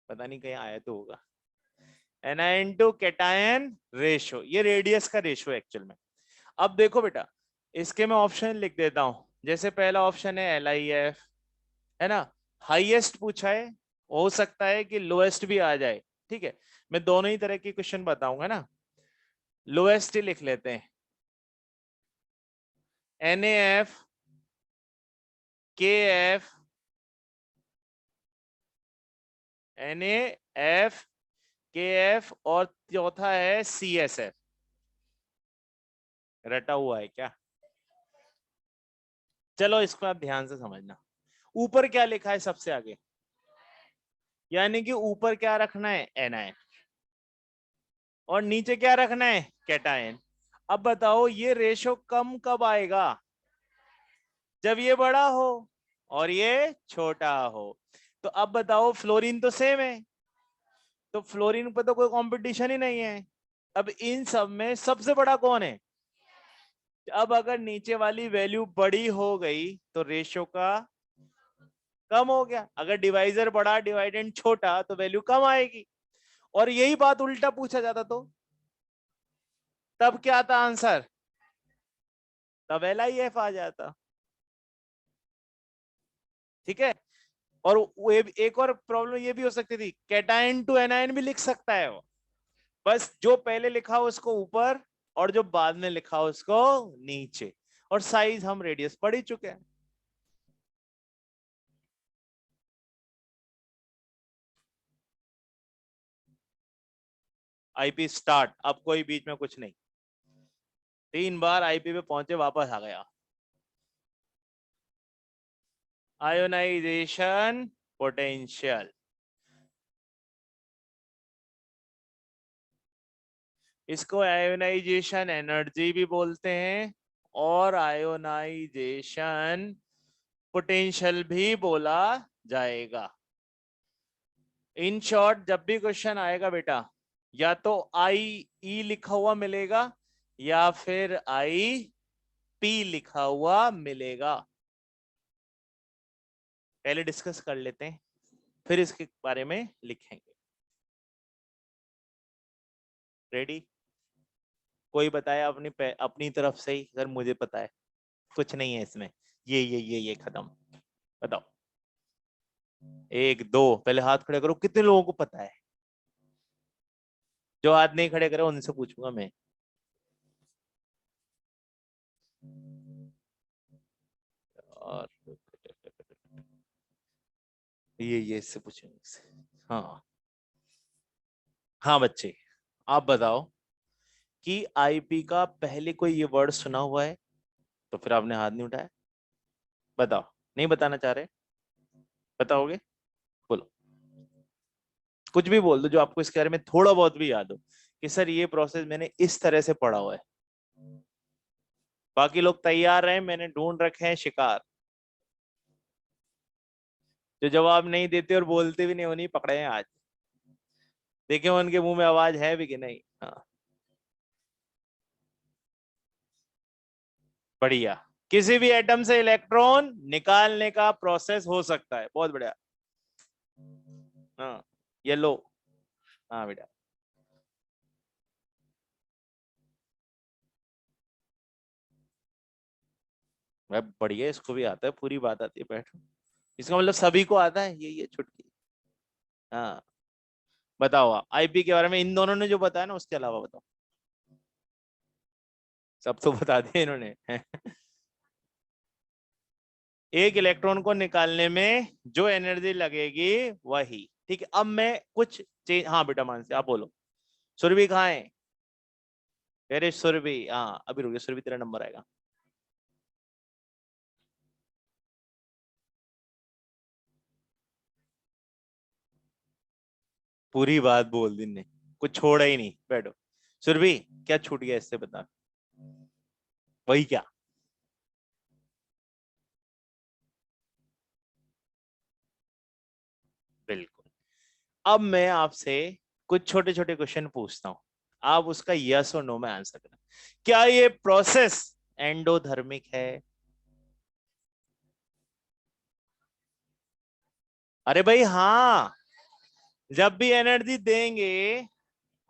पता नहीं कहीं आया तो होगा। NiN2 कैटायन रेशो, ये रेडियस का रेशो एक्चुअल में। अब देखो बेटा इसके मैं ऑप्शन लिख देता हूं, जैसे पहला ऑप्शन है LIF, है ना। हाईएस्ट पूछा है, हो सकता है कि लोएस्ट भी आ जाए, ठीक है। मैं दोनों ही तरह की क्वेश्चन बताऊंगा ना। लोएस्ट ही लिख लेते हैं, NaF, KF, NaF, KF और चौथा है CSF। रटा हुआ है क्या? चलो इसको आप ध्यान से समझना। ऊपर क्या लिखा है सबसे आगे, यानी कि ऊपर क्या रखना है, एनायन, और नीचे क्या रखना है, कैटायन। अब बताओ ये रेशो कम कब आएगा, जब ये बड़ा हो और ये छोटा हो। तो अब बताओ फ्लोरीन तो सेम है, तो फ्लोरीन पर तो कोई कंपटीशन ही नहीं है। अब इन सब में सबसे बड़ा कौन है। अब अगर नीचे वाली वैल्यू बड़ी हो गई तो रेशो का कम हो गया, अगर डिवाइजर बड़ा डिवाइडेंड छोटा तो वैल्यू कम आएगी। और यही बात उल्टा पूछा जाता तो तब क्या आता आंसर, तब LIF आ जाता, ठीक है। और वो एक और प्रॉब्लम ये भी हो सकती थी, कैटायन टू एनायन भी लिख सकता है वो, बस जो पहले लिखा हो उसको ऊपर और जो बाद में लिखा हो उसको नीचे। और साइज हम रेडियस पढ़ ही चुके हैं। आईपी स्टार्ट, अब कोई बीच में कुछ नहीं। 3 बार आईपी पे पहुंचे वापस आ गया। आयोनाइजेशन पोटेंशियल, इसको आयोनाइजेशन एनर्जी भी बोलते हैं और आयोनाइजेशन पोटेंशियल भी बोला जाएगा। इन शॉर्ट जब भी क्वेश्चन आएगा बेटा, या तो IE लिखा हुआ मिलेगा या फिर IP लिखा हुआ मिलेगा। पहले डिस्कस कर लेते हैं फिर इसके बारे में लिखेंगे। रेडी? कोई बताया अपनी अपनी तरफ से ही, अगर मुझे पता है कुछ नहीं है इसमें, ये खत्म। बताओ, एक दो, पहले हाथ खड़े करो, कितने लोगों को पता है। जो हाथ नहीं खड़े करे उनसे पूछूंगा मैं। और ये इससे पूछेंगे इससे। हाँ हाँ बच्चे, आप बताओ कि आईपी का पहले कोई ये वर्ड सुना हुआ है? तो फिर आपने हाथ नहीं उठाया, बताओ। नहीं बताना चाह रहे? बताओगे? बोलो, कुछ भी बोल दो जो आपको इसके बारे में थोड़ा बहुत भी याद हो कि सर ये प्रोसेस मैंने इस तरह से पढ़ा हुआ है। बाकी लोग तैयार हैं, मैंने ढूंढ रखे हैं शिकार, जो जवाब नहीं देते और बोलते भी नहीं, उन्हीं पकड़े हैं आज। देखे उनके मुंह में आवाज है भी कि नहीं। हाँ बढ़िया। किसी भी एटम से इलेक्ट्रॉन निकालने का प्रोसेस हो सकता है, बहुत बढ़िया। हाँ येलो, हाँ बेटा। वह बढ़िया, इसको भी आता है, पूरी बात आती है, बैठो। इसका मतलब सभी को आता है ये छुटकी। हाँ बताओ आप आईपी के बारे में, इन दोनों ने जो बताया ना उसके अलावा बताओ। सब तो बता दिया इन्होंने। एक इलेक्ट्रॉन को निकालने में जो एनर्जी लगेगी वही। ठीक है, अब मैं कुछ चेंज, हाँ बेटा मानसी आप बोलो। सुरभि कहाँ है? Where is Surabhi? हाँ अभी रुकिए, सुरभि तेरा नंबर आएगा। पूरी बात बोल दी ने, कुछ छोड़ा ही नहीं, बैठो। सुरभि क्या छूट गया इससे बता, वही क्या? बिल्कुल। अब मैं आपसे कुछ छोटे छोटे क्वेश्चन पूछता हूं, आप उसका यस और नो में आंसर करना। क्या ये प्रोसेस एंडोधर्मिक है? अरे भाई हाँ, जब भी एनर्जी देंगे,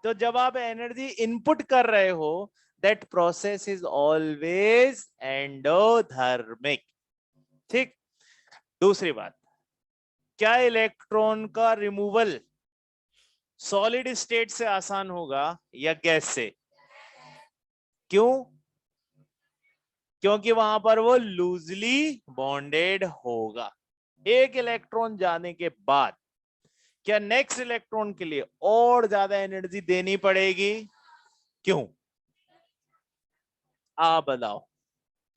तो जब आप एनर्जी इनपुट कर रहे हो, दैट प्रोसेस इज ऑलवेज एंडोधर्मिक। ठीक। दूसरी बात, क्या इलेक्ट्रॉन का रिमूवल सॉलिड स्टेट से आसान होगा या गैस से? क्यों? क्योंकि वहां पर वो लूजली बॉन्डेड होगा। एक इलेक्ट्रॉन जाने के बाद क्या नेक्स्ट इलेक्ट्रॉन के लिए और ज्यादा एनर्जी देनी पड़ेगी? क्यों? आप बताओ।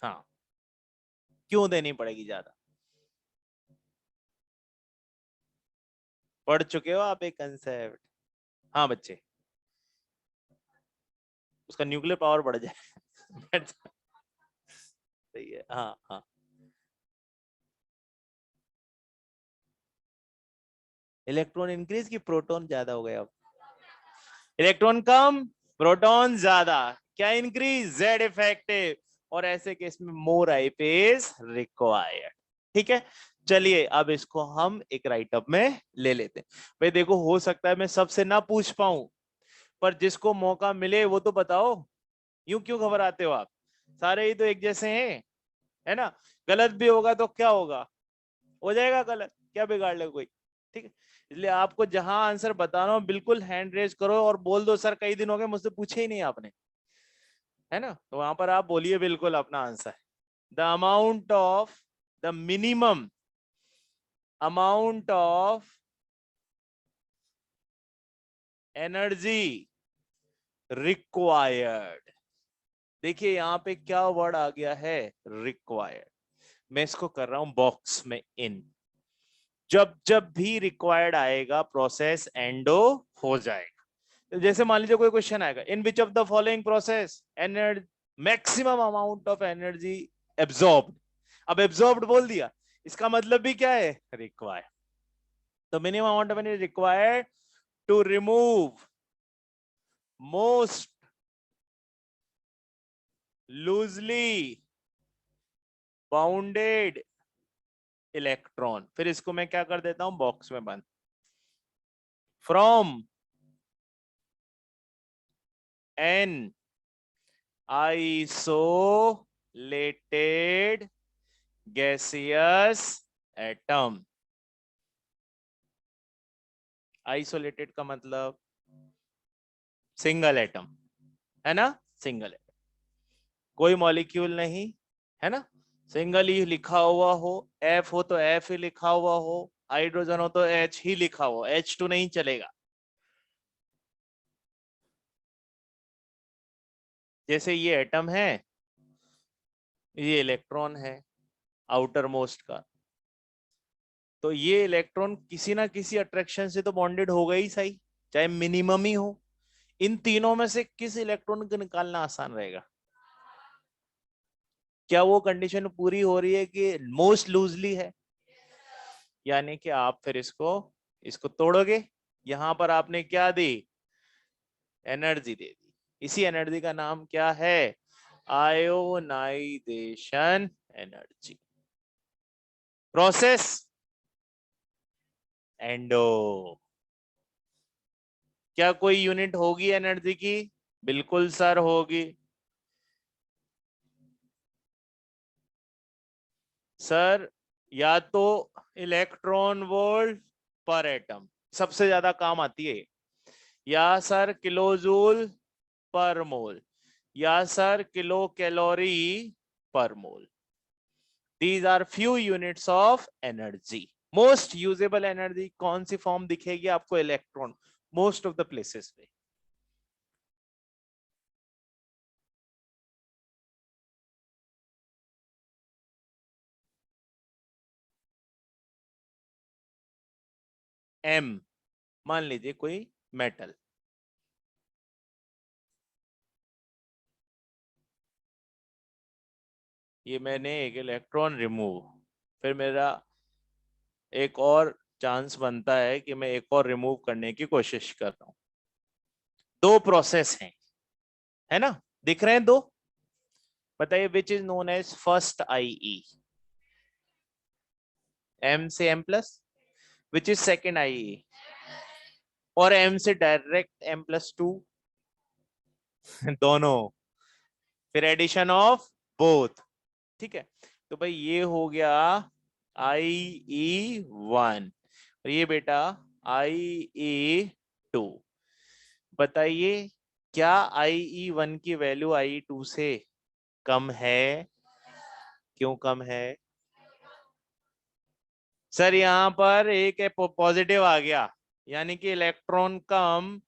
हाँ, क्यों देनी पड़ेगी ज्यादा? पढ़ चुके हो आप एक कंसेप्ट। हाँ बच्चे, उसका न्यूक्लियर पावर बढ़ जाए। सही है, हाँ हाँ। इलेक्ट्रॉन इंक्रीज की प्रोटॉन ज्यादा हो गया? अब इलेक्ट्रॉन कम, प्रोटॉन ज्यादा, क्या इंक्रीज? Z effective. और ऐसे केस में मोर आईपीएस रिक्वायर्ड। ठीक है, चलिए अब इसको हम एक राइटअप में ले लेते हैं। भाई देखो, हो सकता है मैं सबसे ना पूछ पाऊं, पर जिसको मौका मिले वो तो बताओ। यूं क्यों घबराते हो आप? सारे ही तो एक जैसे हैं, है ना? गलत भी होगा तो क्या होगा, हो जाएगा गलत, क्या बिगाड़ ले कोई। ठीक है, इसलिए आपको जहां आंसर बताना हो बिल्कुल हैंड रेज करो और बोल दो सर कई दिन हो गए मुझसे पूछे ही नहीं आपने, है ना? तो वहां पर आप बोलिए बिल्कुल अपना answer. The amount of, the minimum amount of energy required. देखिए यहाँ पे क्या वर्ड आ गया है, रिक्वायर्ड। मैं इसको कर रहा हूं बॉक्स में इन। जब जब भी रिक्वायर्ड आएगा प्रोसेस एंडो हो जाएगा। तो जैसे मान लीजिए कोई क्वेश्चन आएगा, in which of the following process energy maximum amount of energy absorbed. अब एब्जॉर्ब्ड बोल दिया, इसका मतलब भी क्या है, रिक्वायर्ड। तो minimum amount of energy required to remove most loosely bounded electron. फिर इसको मैं क्या कर देता हूं बॉक्स में बंद, from an isolated gaseous atom. Isolated का मतलब सिंगल एटम, है ना? सिंगल एटम, कोई मॉलिक्यूल नहीं, है ना? सिंगल ही लिखा हुआ हो, एफ हो तो एफ ही लिखा हुआ हो, हाइड्रोजन हो तो एच ही लिखा हो, H2 नहीं चलेगा। जैसे ये एटम है, ये इलेक्ट्रॉन है आउटर मोस्ट का, तो ये इलेक्ट्रॉन किसी ना किसी अट्रैक्शन से तो बॉन्डेड होगा ही सही, चाहे मिनिमम ही हो। इन तीनों में से किस इलेक्ट्रॉन को निकालना आसान रहेगा? क्या वो कंडीशन पूरी हो रही है कि मोस्ट लूजली है? यानी कि आप फिर इसको इसको तोड़ोगे, यहां पर आपने क्या दी? एनर्जी दे दी। इसी एनर्जी का नाम क्या है? Ionization energy. Process endo. क्या कोई यूनिट होगी एनर्जी की? बिल्कुल सर होगी। सर या तो इलेक्ट्रॉन वोल्ट पर एटम, सबसे ज्यादा काम आती है, या सर किलो जूल पर मोल, या sir kilo calorie per mole. These are few units of energy. Most usable energy कौन सी फॉर्म दिखेगी आपको? Electron, most of the places पे। एम, मान लीजिए कोई मेटल, ये मैंने एक इलेक्ट्रॉन रिमूव, फिर मेरा एक और चांस बनता है कि मैं एक और रिमूव करने की कोशिश कर रहा हूं। दो प्रोसेस हैं, है ना? दिख रहे हैं दो? बताइए which is known as first IE? M से M plus. Which is second IE? और एम से डायरेक्ट M+2। दोनों, फिर एडिशन ऑफ बोथ। ठीक है, तो भाई ये हो गया IE1 और ये बेटा IE2। बताइए क्या IE1 की वैल्यू IE2 से कम है? क्यों कम है? सर यहां पर एक पॉजिटिव आ गया, यानी कि इलेक्ट्रॉन कम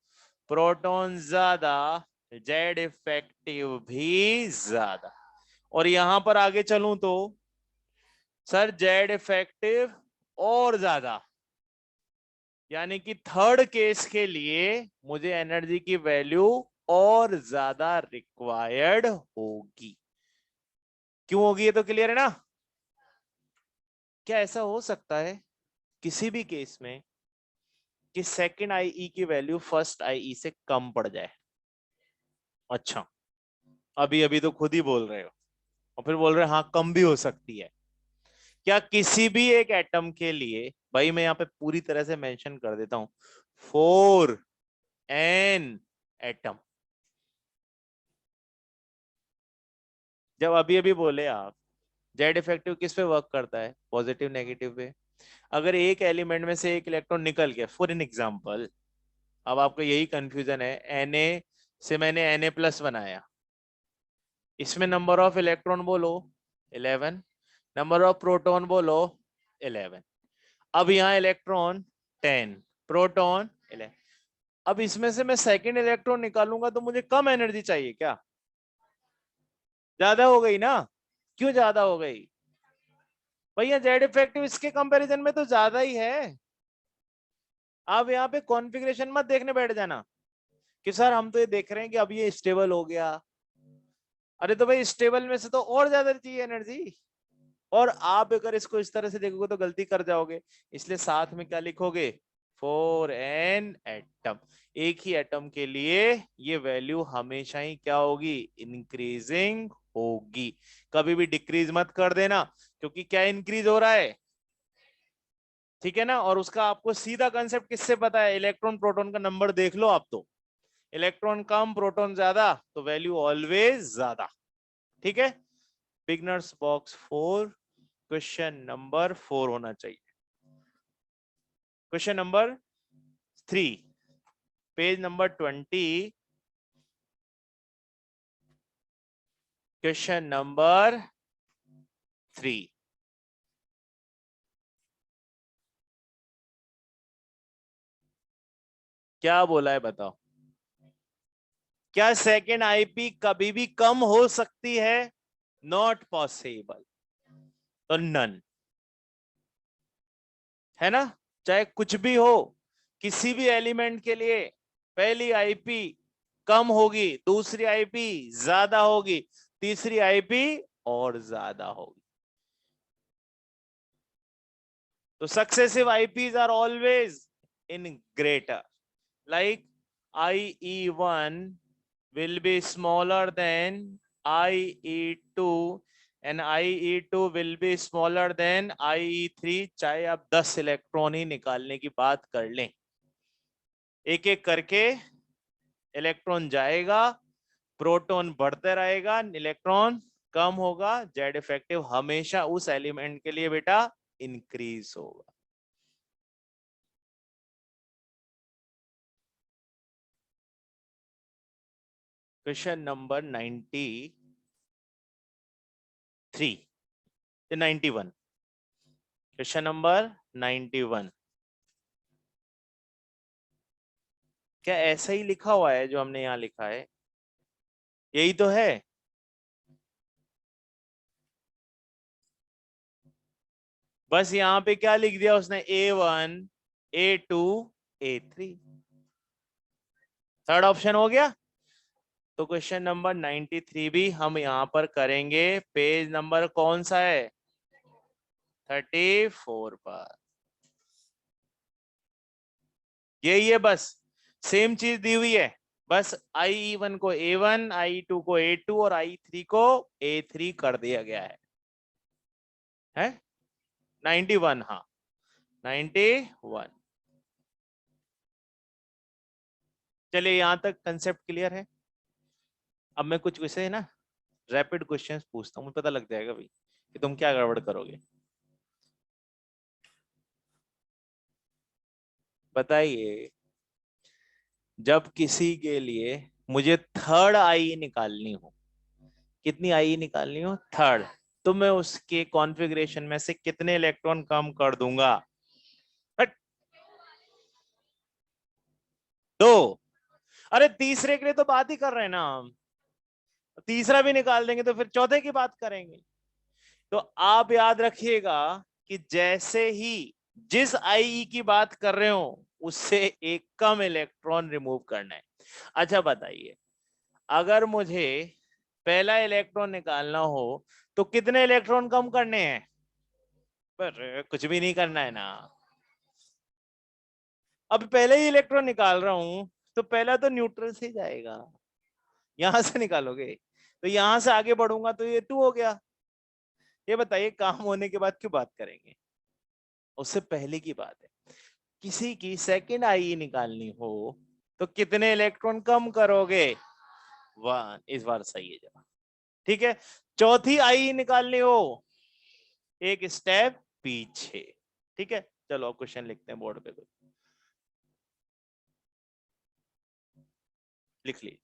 प्रोटॉन ज्यादा, जेड इफेक्टिव भी ज्यादा। और यहां पर आगे चलूं तो सर जेड इफेक्टिव और ज्यादा, यानी कि थर्ड केस के लिए मुझे एनर्जी की वैल्यू और ज्यादा रिक्वायर्ड होगी। क्यों होगी ये तो क्लियर है ना? क्या ऐसा हो सकता है किसी भी केस में कि सेकंड आईई की वैल्यू फर्स्ट आईई से कम पड़ जाए? अच्छा, अभी अभी तो खुद ही बोल रहे हो और फिर बोल रहे हो हाँ कम भी हो सकती है। क्या किसी भी एक एटम के लिए, भाई मैं यहाँ पे पूरी तरह से मेंशन कर देता हूं, 4n एटम, जब अभी अभी बोले आप जेड इफेक्टिव किस पे वर्क करता है? पॉजिटिव नेगेटिव पे। अगर एक एलिमेंट में से एक इलेक्ट्रॉन निकल गया फॉर एन एग्जांपल, अब आपको यही कंफ्यूजन है, Na से मैंने Na+ बनाया, इसमें नंबर ऑफ इलेक्ट्रॉन बोलो 11, नंबर ऑफ प्रोटॉन बोलो 11। अब यहाँ इलेक्ट्रॉन 10, प्रोटॉन 11। अब इसमें से मैं सेकंड इलेक्ट्रॉन निकालूंगा तो मुझे कम एनर्जी चाहिए क्या? ज्यादा हो गई ना? क्यों ज्यादा हो गई? भैया जेड इफेक्टिव इसके कंपैरिजन में तो ज्यादा ही है। आप यहाँ पे कॉन्फ़िगरेशन मत देखने बैठ जाना कि सर हम तो ये देख रहे हैं कि अब ये स्टेबल हो गया। अरे तो भाई स्टेबल में से तो और ज्यादा चाहिए एनर्जी, और आप अगर इसको इस तरह से देखोगे तो गलती कर जाओगे। इसलिए साथ में क्या लिखोगे? 4n atom. एक ही एटम के लिए ये वैल्यू हमेशा ही क्या होगी? इंक्रीजिंग होगी। कभी भी डिक्रीज मत कर देना, क्योंकि क्या इंक्रीज हो रहा है, ठीक है ना? और उसका आपको सीधा कंसेप्ट किससे पता है? इलेक्ट्रॉन प्रोटॉन का नंबर देख लो आप तो, इलेक्ट्रॉन कम प्रोटॉन ज्यादा तो वैल्यू ऑलवेज ज्यादा। ठीक है, बिगनर्स बॉक्स 4, क्वेश्चन नंबर 4 होना चाहिए। Question number 3, page number 20, question number 3। क्या बोला है बताओ? क्या सेकेंड आईपी कभी भी कम हो सकती है? Not possible. तो नन, है ना? चाहे कुछ भी हो, किसी भी एलिमेंट के लिए पहली आईपी कम होगी, दूसरी आईपी ज्यादा होगी, तीसरी आईपी और ज्यादा होगी। तो successive IPs are always in greater, like IE1 will be smaller than IE2 and IE2 will be smaller than IE3। चाहे आप 10 इलेक्ट्रॉन ही निकालने की बात कर लें, एक एक करके इलेक्ट्रॉन जाएगा, प्रोटॉन बढ़ते रहेगा, इलेक्ट्रॉन कम होगा, जेड इफेक्टिव हमेशा उस एलिमेंट के लिए बेटा इंक्रीज होगा। Question number 93 91, question number 91। क्या ऐसा ही लिखा हुआ है जो हमने यहां लिखा है? यही तो है। बस यहां पे क्या लिख दिया उसने? A1 A2 A3। Third option हो गया। तो क्वेश्चन नंबर 93 भी हम यहां पर करेंगे। पेज नंबर कौन सा है? 34 पर। यही है, बस सेम चीज दी हुई है। बस IE1 को A1, IE2 को A2 और IE3 को A3 कर दिया गया है 91। हाँ 91। चलिए यहां तक कंसेप्ट क्लियर है। अब मैं कुछ वैसे है ना रैपिड क्वेश्चंस पूछता हूँ, मुझे पता लग जाएगा भाई कि तुम क्या गड़बड़ करोगे। बताइए, जब किसी के लिए मुझे थर्ड आई निकालनी हो, कितनी आई निकालनी हो? थर्ड। तो मैं उसके कॉन्फ़िगरेशन में से कितने इलेक्ट्रॉन कम कर दूंगा? हट, दो। अरे तीसरे के लिए तो बात ही कर रहे हैं ना हम, तीसरा भी निकाल देंगे तो फिर चौथे की बात करेंगे। तो आप याद रखिएगा कि जैसे ही जिस आई की बात कर रहे हो उससे एक कम इलेक्ट्रॉन रिमूव करना है। अच्छा बताइए, अगर मुझे पहला इलेक्ट्रॉन निकालना हो तो कितने इलेक्ट्रॉन कम करने हैं? पर कुछ भी नहीं करना है ना। अब पहले ही इलेक्ट्रॉन निकाल रहा हूं तो पहला तो न्यूट्रल से ही जाएगा, यहां से निकालोगे तो यहां से आगे बढ़ूंगा तो ये 2 हो गया। ये बताइए काम होने के बाद क्यों बात करेंगे? उससे पहले की बात है। किसी की सेकंड आई निकालनी हो तो कितने इलेक्ट्रॉन कम करोगे? 1। इस बार सही है जवाब। ठीक है, चौथी आई निकालनी हो एक स्टेप पीछे। ठीक है, चलो क्वेश्चन लिखते हैं बोर्ड पे, कुछ लिख लीजिए।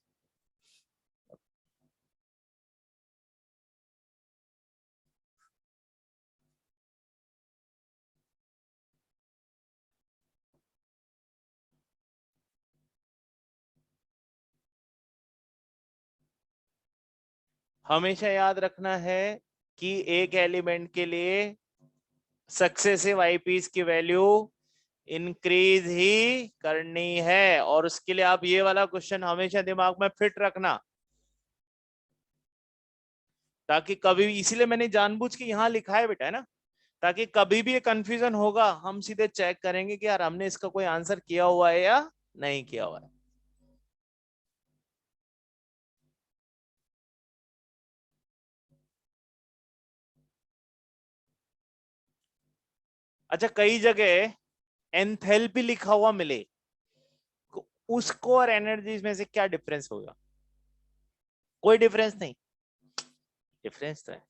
हमेशा याद रखना है कि एक एलिमेंट के लिए सक्सेसिव आईपीस की वैल्यू इंक्रीज ही करनी है, और उसके लिए आप ये वाला क्वेश्चन हमेशा दिमाग में फिट रखना, ताकि कभी, इसीलिए मैंने जानबूझ के यहां लिखा है बेटा, है ना, ताकि कभी भी ये कंफ्यूजन होगा हम सीधे चेक करेंगे कि यार हमने इसका कोई आंसर किया हुआ है या नहीं किया हुआ है। अच्छा, कई जगह एंथैल्पी लिखा हुआ मिले, उसको और एनर्जीज में से क्या डिफरेंस होगा? कोई डिफरेंस नहीं। डिफरेंस तो है।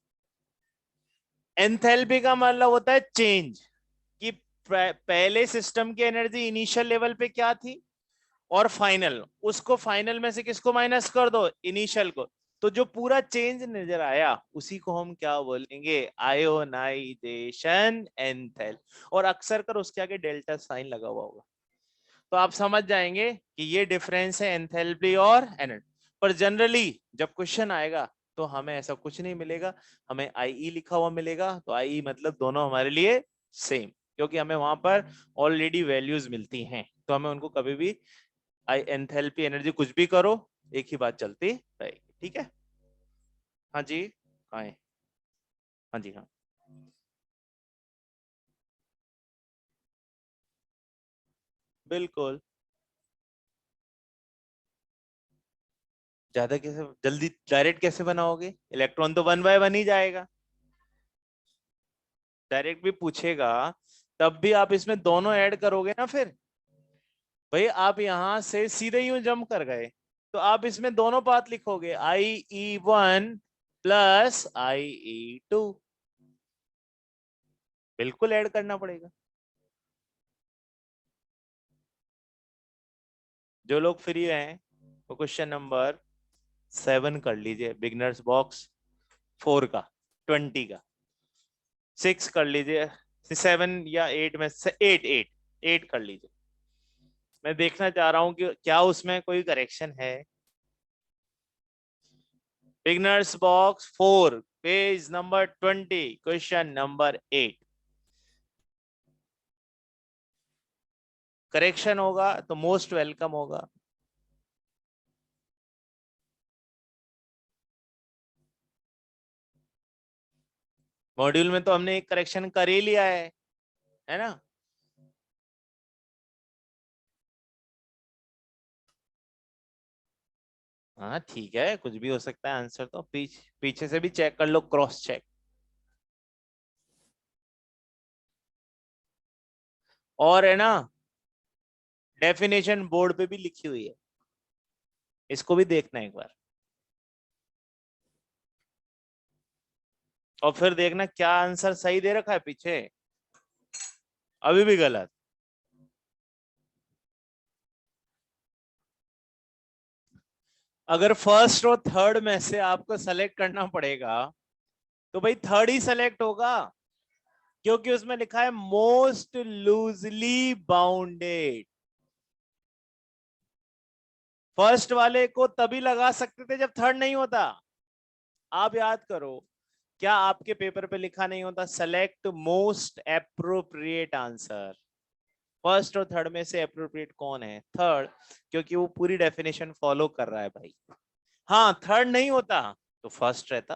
एंथैल्पी का मतलब होता है चेंज, कि पहले सिस्टम की एनर्जी इनिशियल लेवल पे क्या थी और फाइनल, उसको फाइनल में से किसको माइनस कर दो? इनिशियल को। तो जो पूरा चेंज नजर आया उसी को हम क्या बोलेंगे, आयोनाइजेशन एंथैल्पी, और अक्सर कर उसके आगे डेल्टा साइन लगा हुआ होगा, तो आप समझ जाएंगे कि ये डिफरेंस है एंथैल्पी और एनर्जी। पर जनरली जब क्वेश्चन आएगा तो हमें ऐसा कुछ नहीं मिलेगा, हमें आई लिखा हुआ मिलेगा, तो आई मतलब दोनों हमारे लिए सेम, क्योंकि हमें वहां पर ऑलरेडी वैल्यूज मिलती हैं, तो हमें उनको कभी भी आई एंथैल्पी एनर्जी कुछ भी करो एक ही बात चलती रहेगी। ठीक है, हाँ जी, कहाँ है, हाँ जी हाँ, बिल्कुल। ज्यादा कैसे जल्दी डायरेक्ट कैसे बनाओगे, इलेक्ट्रॉन तो वन बाय वन ही जाएगा, डायरेक्ट भी पूछेगा तब भी आप इसमें दोनों ऐड करोगे ना फिर। भाई आप यहां से सीधे यूं जंप कर गए, तो आप इसमें दोनों बात लिखोगे, IE1 प्लस IE2, बिल्कुल ऐड करना पड़ेगा। जो लोग फ्री हैं वो क्वेश्चन नंबर 7 कर लीजिए, बिगनर्स बॉक्स 4 का, 20 का, 6 कर लीजिए, 7 या 8 में से 8 8 8 कर लीजिए। मैं देखना चाह रहा हूं कि क्या उसमें कोई करेक्शन है। Beginners box 4 page number 20 question number 8, correction होगा तो मोस्ट वेलकम होगा। मॉड्यूल में तो हमने एक करेक्शन कर ही लिया है ना। हाँ ठीक है, कुछ भी हो सकता है आंसर, तो पीछे से भी चेक कर लो, क्रॉस चेक। और है ना, डेफिनेशन बोर्ड पे भी लिखी हुई है, इसको भी देखना एक बार, और फिर देखना क्या आंसर सही दे रखा है पीछे, अभी भी गलत। अगर फर्स्ट और थर्ड में से आपको सेलेक्ट करना पड़ेगा तो भाई थर्ड ही सेलेक्ट होगा, क्योंकि उसमें लिखा है मोस्ट लूजली बाउंडेड। फर्स्ट वाले को तभी लगा सकते थे जब थर्ड नहीं होता। आप याद करो, क्या आपके पेपर पे लिखा नहीं होता select most appropriate answer, first और थर्ड में से एप्रोप्रिएट कौन है, थर्ड, क्योंकि वो पूरी डेफिनेशन फॉलो कर रहा है भाई। हाँ थर्ड नहीं होता तो फर्स्ट रहता,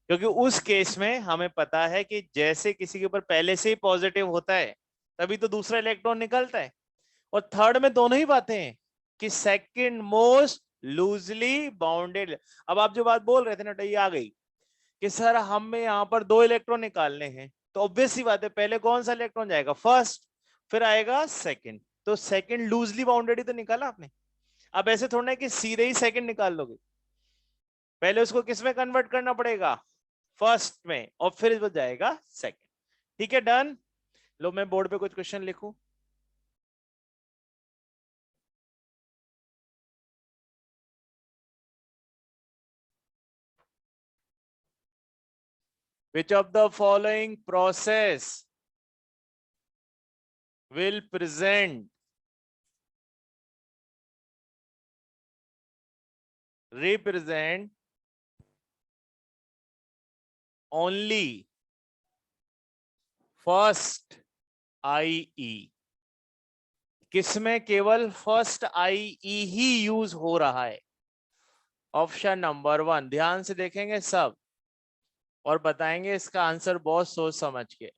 क्योंकि उस केस में हमें पता है कि जैसे किसी के ऊपर पहले से ही पॉजिटिव होता है तभी तो दूसरा इलेक्ट्रॉन निकलता है, और थर्ड में दोनों ही बातें हैं कि सेकंड मोस्ट लूजली बाउंडेड। अब आप जो बात बोल रहे थे ना, तो ये आ गई कि सर हमें यहाँ पर दो इलेक्ट्रॉन निकालने हैं, तो ऑब्वियस सी बात है पहले कौन सा इलेक्ट्रॉन जाएगा, फर्स्ट, फिर आएगा सेकंड, तो सेकंड लूजली बाउंडेड ही तो निकाला आपने। अब ऐसे थोड़ा है कि सीधे ही सेकंड निकाल लोगे, पहले उसको किस में कन्वर्ट करना पड़ेगा, फर्स्ट में, और फिर वो जाएगा सेकंड। ठीक है, डन। लो मैं बोर्ड पे कुछ क्वेश्चन लिखूं। Which of the following process will represent only first IE? किसमें केवल फर्स्ट IE ही यूज हो रहा है? ऑप्शन नंबर 1, ध्यान से देखेंगे सब और बताएंगे इसका आंसर बहुत सोच समझ के।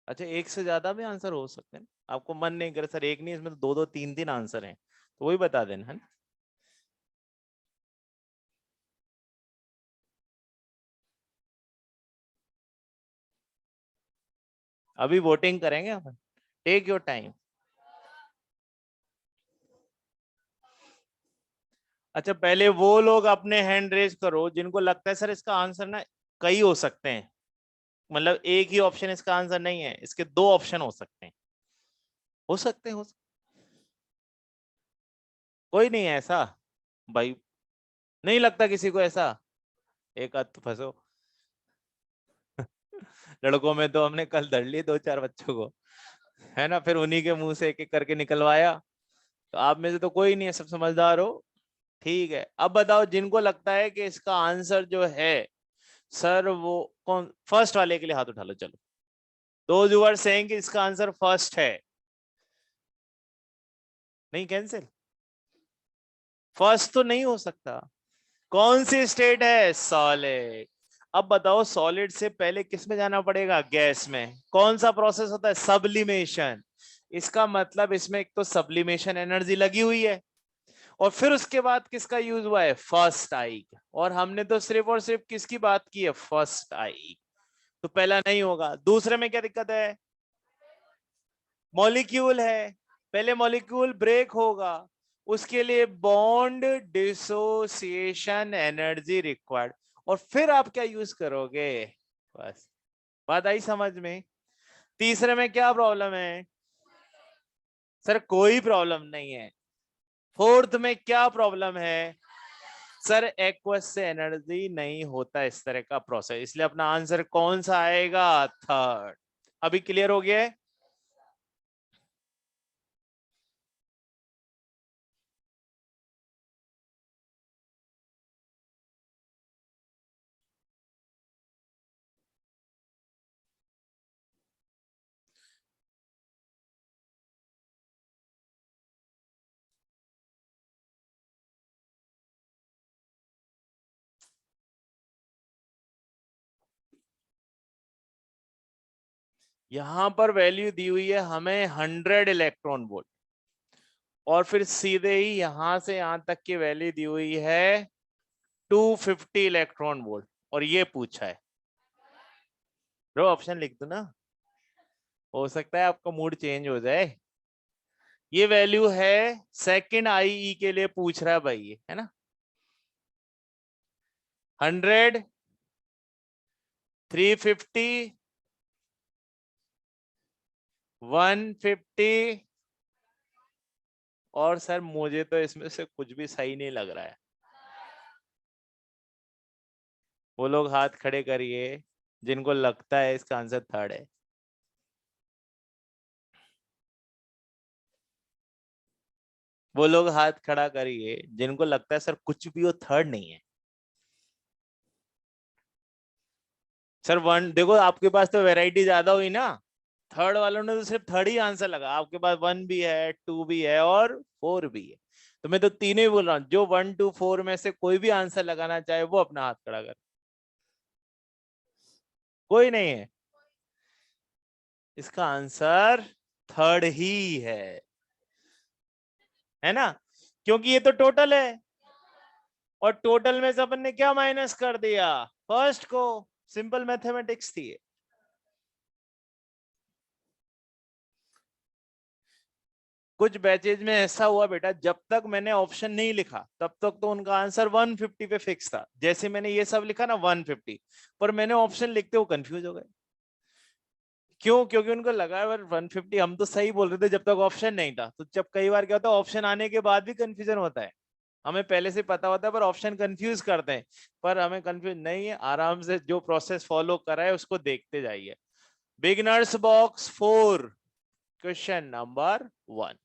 अच्छा, एक से ज्यादा भी आंसर हो सकते हैं, आपको मन नहीं करे सर एक नहीं, इसमें तो दो दो तीन तीन आंसर हैं, तो वही बता देना है ना। अभी वोटिंग करेंगे अपन, टेक योर टाइम। अच्छा पहले वो लोग अपने हैंड रेज करो जिनको लगता है सर इसका आंसर ना कई हो सकते हैं, मतलब एक ही ऑप्शन इसका आंसर नहीं है, इसके दो ऑप्शन हो सकते हैं, हो सकते हैं, कोई नहीं है ऐसा भाई, नहीं लगता किसी को ऐसा, एक आध तो फंसो। लड़कों में तो हमने कल धर लिए दो चार बच्चों को, है ना, फिर उन्हीं के मुंह से एक एक करके निकलवाया, तो आप में से तो कोई नहीं है, सब समझदार हो। ठीक है, अब बताओ जिनको लगता है कि इसका आंसर जो है सर वो कौन, फर्स्ट वाले के लिए हाथ उठा लो चलो, दोज हु आर सेइंग कि इसका आंसर फर्स्ट है, नहीं कैंसिल, फर्स्ट तो नहीं हो सकता, कौन सी स्टेट है, सॉलिड। अब बताओ सॉलिड से पहले किस में जाना पड़ेगा, गैस में, कौन सा प्रोसेस होता है, सब्लिमेशन, इसका मतलब इसमें एक तो सब्लिमेशन एनर्जी लगी हुई है, और फिर उसके बाद किसका यूज हुआ है, फर्स्ट आई, और हमने तो सिर्फ और सिर्फ किसकी बात की है, फर्स्ट आई, तो पहला नहीं होगा। दूसरे में क्या दिक्कत है, मॉलिक्यूल है, पहले मॉलिक्यूल ब्रेक होगा, उसके लिए बॉन्ड डिसोसिएशन एनर्जी रिक्वायर्ड, और फिर आप क्या यूज करोगे, बस बात आई समझ में। तीसरे में क्या प्रॉब्लम है, सर कोई प्रॉब्लम नहीं है। फोर्थ में क्या प्रॉब्लम है, सर एक्वस से एनर्जी नहीं होता इस तरह का प्रोसेस, इसलिए अपना आंसर कौन सा आएगा, थर्ड। अभी क्लियर हो गया है? यहां पर वैल्यू दी हुई है हमें 100 इलेक्ट्रॉन वोल्ट, और फिर सीधे ही यहां से यहां तक की वैल्यू दी हुई है 250 इलेक्ट्रॉन वोल्ट, और ये पूछा है, ब्रो ऑप्शन लिख दो ना, हो सकता है आपका मूड चेंज हो जाए। ये वैल्यू है सेकंड आईई के लिए पूछ रहा है भाई, ये है ना, 100, 350, 150, और सर मुझे तो इसमें से कुछ भी सही नहीं लग रहा है, वो लोग हाथ खड़े करिए जिनको लगता है इसका आंसर थर्ड है। वो लोग हाथ खड़ा करिए जिनको लगता है सर कुछ भी वो थर्ड नहीं है। सर वन देखो, आपके पास तो वैरायटी ज्यादा हुई ना, थर्ड वालों ने तो सिर्फ थर्ड ही आंसर लगा, आपके पास वन भी है, टू भी है, और फोर भी है, तो मैं तो तीनों ही बोल रहा हूँ, जो 1 2 4 में से कोई भी आंसर लगाना चाहे वो अपना हाथ खड़ा कर, कोई नहीं है, इसका आंसर थर्ड ही है ना, क्योंकि ये तो टोटल है, और टोटल में से अपन ने क्या माइनस कर दिया, फर्स्ट को, सिंपल मैथमेटिक्स थी। कुछ बैचेज में ऐसा हुआ बेटा, जब तक मैंने ऑप्शन नहीं लिखा तब तक तो उनका आंसर 150 पे फिक्स था, जैसे मैंने ये सब लिखा ना 150, पर मैंने ऑप्शन लिखते वो कंफ्यूज हो गए, क्यों, क्योंकि उनको लगा यार 150 हम तो सही बोल रहे थे जब तक ऑप्शन नहीं था, तो जब कई बार क्या होता है ऑप्शन आने के बाद भी कंफ्यूजन होता है, हमें पहले से पता होता है पर ऑप्शन कंफ्यूज करते हैं, पर हमें कंफ्यूज नहीं है, आराम से जो प्रोसेस फॉलो करा है उसको देखते जाइए। Beginners box 4, question number 1।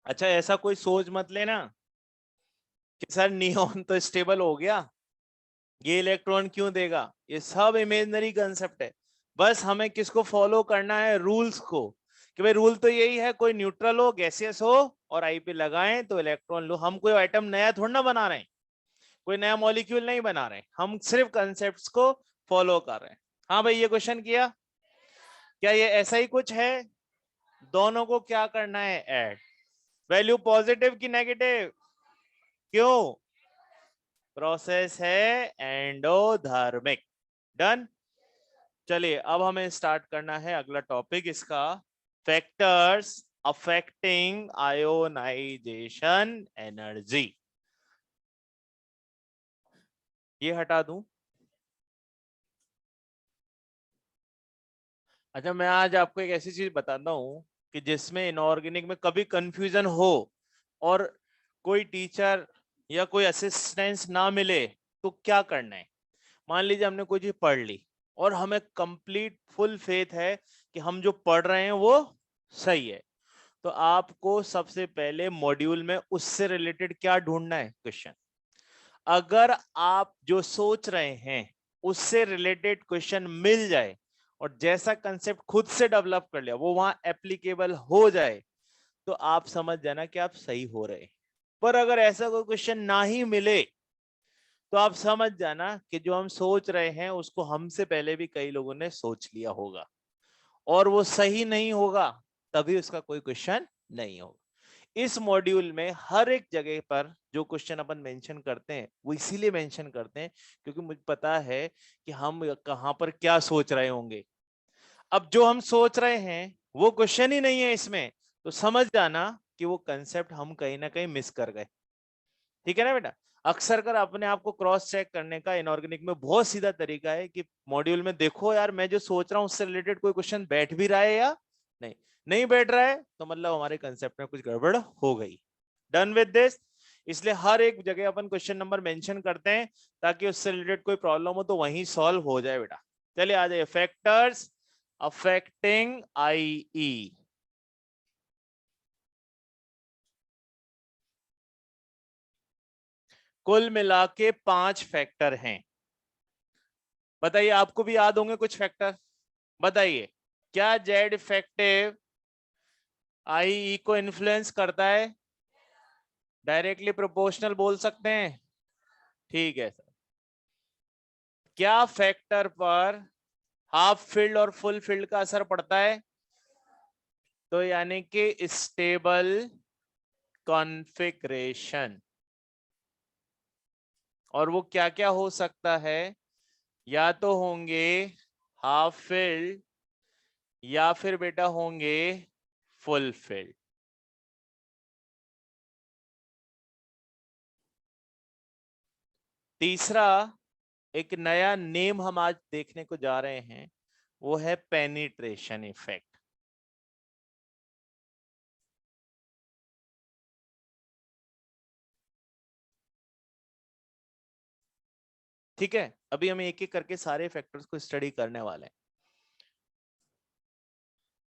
अच्छा ऐसा कोई सोच मत लेना कि सर नियॉन तो स्टेबल हो गया, ये इलेक्ट्रॉन क्यों देगा, ये सब इमेजिनरी कंसेप्ट है, बस हमें किसको फॉलो करना है, रूल्स को, कि भाई रूल तो यही है, कोई न्यूट्रल हो, गैसियस हो, और आई पे लगाएं तो इलेक्ट्रॉन लो, हम कोई आइटम नया थोड़ा ना बना रहे हैं, कोई नया मॉलिक्यूल नहीं बना रहे हैं, हम सिर्फ कंसेप्ट को फॉलो कर रहे हैं। हाँ भाई ये क्वेश्चन किया, क्या ये ऐसा ही कुछ है, दोनों को क्या करना है, ऐड, वैल्यू पॉजिटिव की नेगेटिव, क्यों, प्रोसेस है एंडोधर्मिक। डन। चलिए अब हमें स्टार्ट करना है अगला टॉपिक इसका, फैक्टर्स अफेक्टिंग आयोनाइजेशन एनर्जी। ये हटा दूं। अच्छा, मैं आज आपको एक ऐसी चीज बताता हूं कि जिसमें इनऑर्गेनिक में कभी कंफ्यूजन हो और कोई टीचर या कोई असिस्टेंस ना मिले तो क्या करना है। मान लीजिए हमने कोई चीज पढ़ ली और हमें कंप्लीट फुल फेथ है कि हम जो पढ़ रहे हैं वो सही है, तो आपको सबसे पहले मॉड्यूल में उससे रिलेटेड क्या ढूंढना है, क्वेश्चन। अगर आप जो सोच रहे हैं उससे रिलेटेड क्वेश्चन मिल जाए और जैसा कंसेप्ट खुद से डेवलप कर लिया वो वहां एप्लीकेबल हो जाए, तो आप समझ जाना कि आप सही हो रहे। पर अगर ऐसा कोई क्वेश्चन ना ही मिले तो आप समझ जाना कि जो हम सोच रहे हैं उसको हमसे पहले भी कई लोगों ने सोच लिया होगा और वो सही नहीं होगा, तभी उसका कोई क्वेश्चन नहीं होगा। इस मॉड्यूल में हर एक जगह पर जो क्वेश्चन अपन मेंशन करते हैं वो इसीलिए मेंशन करते हैं क्योंकि मुझे पता है कि हम कहां पर क्या सोच रहे होंगे। अब जो हम सोच रहे हैं वो क्वेश्चन ही नहीं है इसमें, तो समझ जाना कि वो कंसेप्ट हम कहीं ना कहीं मिस कर गए। ठीक है ना बेटा। अक्सर कर अपने आप को क्रॉस चेक करने का इनऑर्गेनिक में बहुत सीधा तरीका है कि मॉड्यूल में देखो यार मैं जो सोच रहा हूं उससे रिलेटेड कोई क्वेश्चन बैठ भी रहा है या नहीं। नहीं बैठ रहा है तो मतलब हमारे कंसेप्ट में कुछ गड़बड़ हो गई। Done with this. इसलिए हर एक जगह अपन क्वेश्चन नंबर मेंशन करते हैं ताकि उससे रिलेटेड कोई प्रॉब्लम हो तो वहीं सॉल्व हो जाए बेटा। चलिए आ जाइए, फैक्टर्स अफेक्टिंग आईई। कुल मिला के 5 फैक्टर हैं। बताइए, आपको भी याद होंगे कुछ फैक्टर। बताइए, क्या जेड इफेक्टिव आईई को इन्फ्लुएंस करता है? डायरेक्टली प्रोपोर्शनल बोल सकते हैं। ठीक है सर। क्या फैक्टर पर हाफ फील्ड और फुल फील्ड का असर पड़ता है? तो यानी कि स्टेबल कॉन्फ़िगरेशन। और वो क्या क्या हो सकता है? या तो होंगे हाफ फील्ड या फिर बेटा होंगे फुल फील्ड। तीसरा, एक नया नेम हम आज देखने को जा रहे हैं, वो है पेनिट्रेशन इफेक्ट। ठीक है, अभी हम एक एक करके सारे फैक्टर्स को स्टडी करने वाले हैं।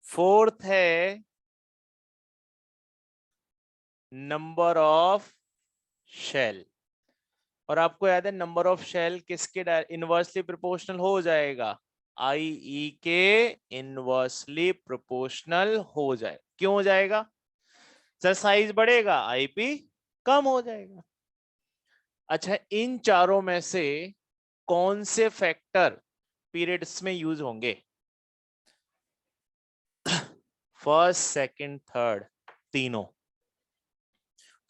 फोर्थ है नंबर ऑफ शेल। और आपको याद है नंबर ऑफ शेल किसके इनवर्सली प्रोपोर्शनल हो जाएगा? आईई के इनवर्सली प्रोपोर्शनल हो जाए। क्यों हो जाएगा? सर साइज बढ़ेगा, आईपी कम हो जाएगा। अच्छा, इन चारों में से कौन से फैक्टर पीरियड्स में यूज होंगे? फर्स्ट, सेकंड, थर्ड, तीनों।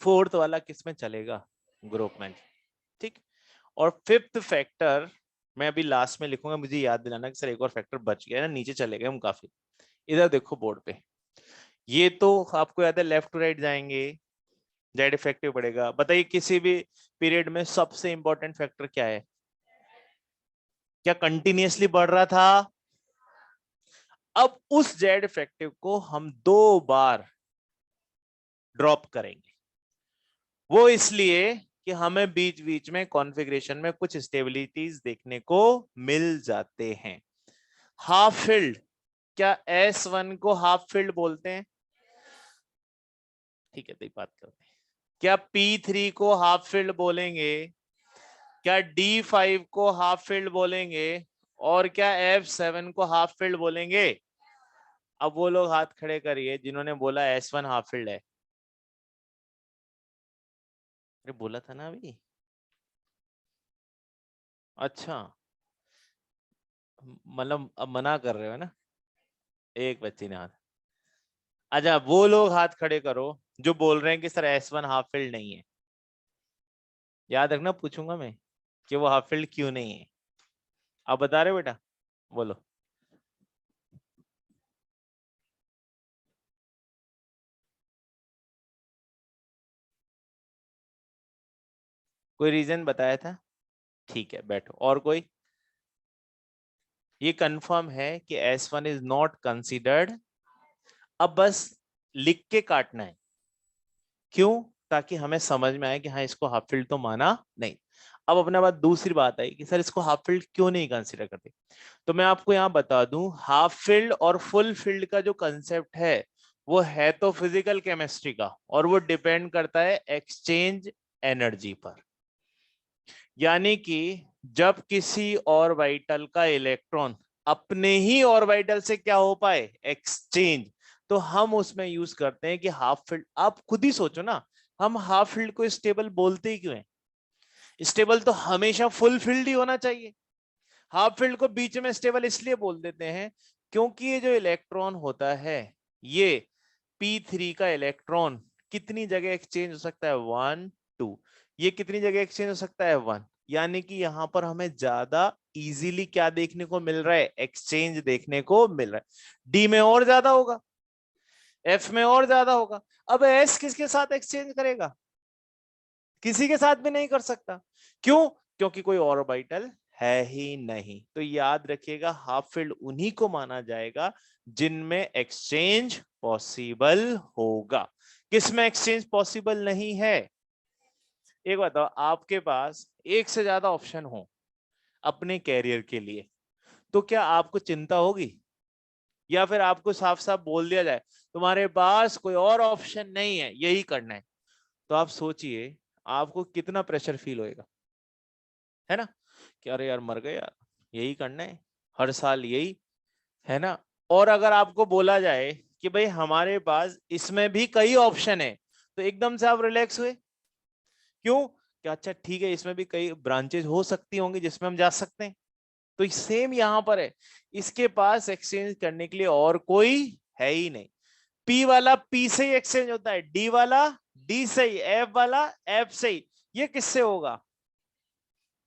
फोर्थ वाला किस में चलेगा? ग्रुप में। ठीक। और फिफ्थ फैक्टर मैं अभी लास्ट में लिखूंगा, मुझे याद दिलाना कि सर एक और फैक्टर बच गया ना, नीचे चले गए हम काफी। इधर देखो बोर्ड पे, ये तो आपको याद है लेफ्ट टू राइट जाएंगे, जेड इफेक्टिव पड़ेगा। बताइए किसी भी पीरियड में सबसे इंपॉर्टेंट फैक्टर क्या है? क्या कंटिन्यूअसली बढ़ रहा था? अब उस जेड इफेक्टिव को हम 2 बार ड्रॉप करेंगे। वो इसलिए कि हमें बीच बीच में कॉन्फ़िगरेशन में कुछ स्टेबिलिटीज देखने को मिल जाते हैं। हाफ फील्ड, क्या S1 को हाफ फील्ड बोलते हैं? ठीक है, तो बात करते हैं। क्या P3 को हाफ फील्ड बोलेंगे? क्या D5 को हाफ फील्ड बोलेंगे? और क्या F7 को हाफ फील्ड बोलेंगे? अब वो लोग हाथ खड़े करिए जिन्होंने बोला S1 हाफ फील्ड है। अरे बोला था ना अभी। अच्छा, मतलब अब मना कर रहे हो ना? एक बच्ची ने हाथ। अच्छा, वो लोग हाथ खड़े करो जो बोल रहे हैं कि सर S1 हाफ फील्ड नहीं है। याद रखना, पूछूंगा मैं कि वो हाफ फील्ड क्यों नहीं है। आप बता रहे हो बेटा, बोलो। कोई रीजन बताया था? ठीक है, बैठो। और कोई? ये कंफर्म है कि S1 इज नॉट कंसिडर्ड। अब बस लिख के काटना है, क्यों? ताकि हमें समझ में आए कि हाँ इसको हाफ फील्ड तो माना नहीं। अब अपने बात दूसरी बात आई कि सर इसको हाफ फील्ड क्यों नहीं कंसिडर करते। तो मैं आपको यहाँ बता दूं, हाफ फील्ड और फुल फील्ड का जो कंसेप्ट है वो है तो फिजिकल केमिस्ट्री का, और वो डिपेंड करता है एक्सचेंज एनर्जी पर। यानी कि जब किसी ऑर्बिटल का इलेक्ट्रॉन अपने ही ऑर्बिटल से क्या हो पाए, एक्सचेंज, तो हम उसमें यूज करते हैं कि हाफ फील्ड। आप खुद ही सोचो ना, हम हाफ फील्ड को स्टेबल बोलते ही क्यों है? स्टेबल तो हमेशा फुल फील्ड ही होना चाहिए। हाफ फील्ड को बीच में स्टेबल इसलिए बोल देते हैं क्योंकि ये जो इलेक्ट्रॉन होता है, ये P3 का इलेक्ट्रॉन कितनी जगह एक्सचेंज हो सकता है, 1 2। ये कितनी जगह एक्सचेंज हो सकता है, 1। यानी कि यहां पर हमें ज्यादा इजीली क्या देखने को मिल रहा है, एक्सचेंज देखने को मिल रहा है। डी में और ज्यादा होगा, एफ में और ज्यादा होगा। अब एस किसके साथ एक्सचेंज करेगा? किसी के साथ भी नहीं कर सकता। क्यों? क्योंकि कोई ऑर्बिटल है ही नहीं। तो याद रखिएगा, हाफ फील्ड उन्हीं को माना जाएगा जिनमें एक्सचेंज पॉसिबल होगा। किसमें एक्सचेंज पॉसिबल नहीं है? एक बताओ, आपके पास एक से ज्यादा ऑप्शन हो अपने कैरियर के लिए, तो क्या आपको चिंता होगी? या फिर आपको साफ साफ बोल दिया जाए तुम्हारे पास कोई और ऑप्शन नहीं है, यही करना है, तो आप सोचिए आपको कितना प्रेशर फील होएगा, है ना? कि अरे यार मर गए यार, यही करना है, हर साल यही, है ना? और अगर आपको बोला जाए कि भाई हमारे पास इसमें भी कई ऑप्शन है, तो एकदम से आप रिलैक्स हुए। क्यों? कि अच्छा ठीक है, इसमें भी कई ब्रांचेस हो सकती होंगी जिसमें हम जा सकते हैं। तो सेम यहां पर है, इसके पास एक्सचेंज करने के लिए और कोई है ही नहीं। पी वाला पी से ही एक्सचेंज होता है, डी वाला डी से ही, एफ वाला एफ से ही। ये किससे होगा?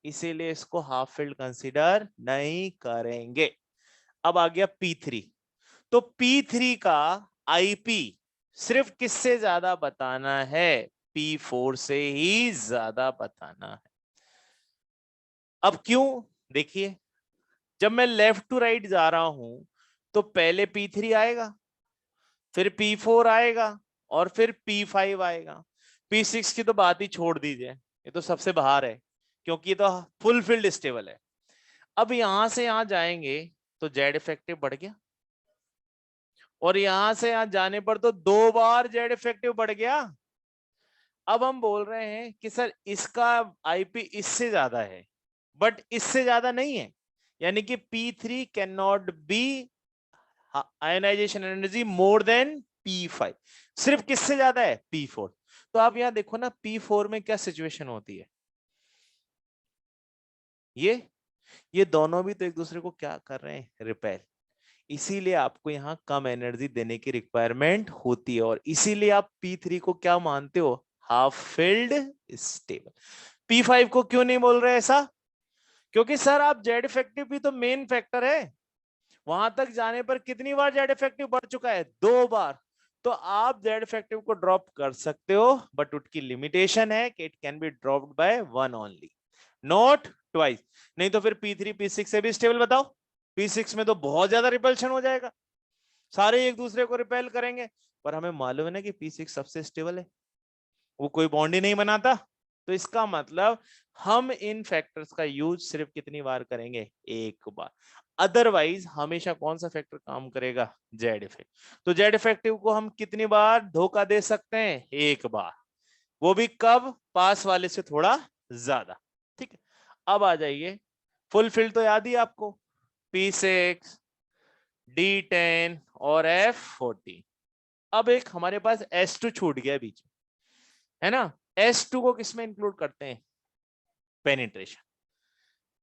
इसीलिए इसको हाफ फील्ड कंसीडर नहीं करेंगे। अब आ गया P3। तो P3 का आईपी सिर्फ किससे ज्यादा बताना है, P4 से ही ज्यादा बताना है। अब क्यों? देखिए, जब मैं लेफ्ट टू राइट जा रहा हूं तो पहले P3 आएगा, फिर P4 आएगा, और फिर P5 आएगा। P6 की तो बात ही छोड़ दीजिए, ये तो सबसे बाहर है, क्योंकि ये तो फुल फील्ड स्टेबल है। अब यहां से यहां जाएंगे तो जेड इफेक्टिव बढ़ गया, और यहां से यहां जाने पर तो 2 बार जेड इफेक्टिव बढ़ गया। अब हम बोल रहे हैं कि सर इसका आईपी इससे ज्यादा है, बट इससे ज्यादा नहीं है। यानी कि P3 can not be ionization energy more than P5। सिर्फ किससे ज्यादा है, P4। तो आप यहां देखो ना, P4 में क्या सिचुएशन होती है, ये दोनों भी तो एक दूसरे को क्या कर रहे हैं, रिपेल। इसीलिए आपको यहां कम एनर्जी देने की रिक्वायरमेंट होती है, और इसीलिए आप P3 को क्या मानते हो, हाफ फील्ड स्टेबल। P5 को क्यों नहीं बोल रहे ऐसा? क्योंकि सर आप जेड इफेक्टिव भी तो मेन फैक्टर है, वहां तक जाने पर कितनी बार जेड इफेक्टिव बढ़ चुका है, 2 बार। तो आप जेड इफेक्टिव को ड्रॉप कर सकते हो, बट उसकी लिमिटेशन है कि it can be dropped by 1 only, not twice. नहीं तो फिर P3 P6 से भी स्टेबल बताओ। P6 में तो बहुत ज्यादा रिपल्शन हो जाएगा, सारे एक दूसरे को रिपेल करेंगे। पर हमें मालूम है ना कि P6 सबसे स्टेबल है, वो कोई बॉन्ड ही नहीं बनाता। तो इसका मतलब हम इन फैक्टर्स का यूज सिर्फ कितनी बार करेंगे, एक बार। अदरवाइज हमेशा कौन सा फैक्टर काम करेगा, जेड इफेक्ट। तो जेड इफेक्टिव को हम कितनी बार धोखा दे सकते हैं, एक बार। वो भी कब, पास वाले से थोड़ा ज्यादा। ठीक है, अब आ जाइए, फुल फिल तो याद ही आपको, P6, D10 और F14। अब एक हमारे पास S2 छूट गया बीच में, है ना? S2 को किसमें इंक्लूड करते हैं, पेनिट्रेशन।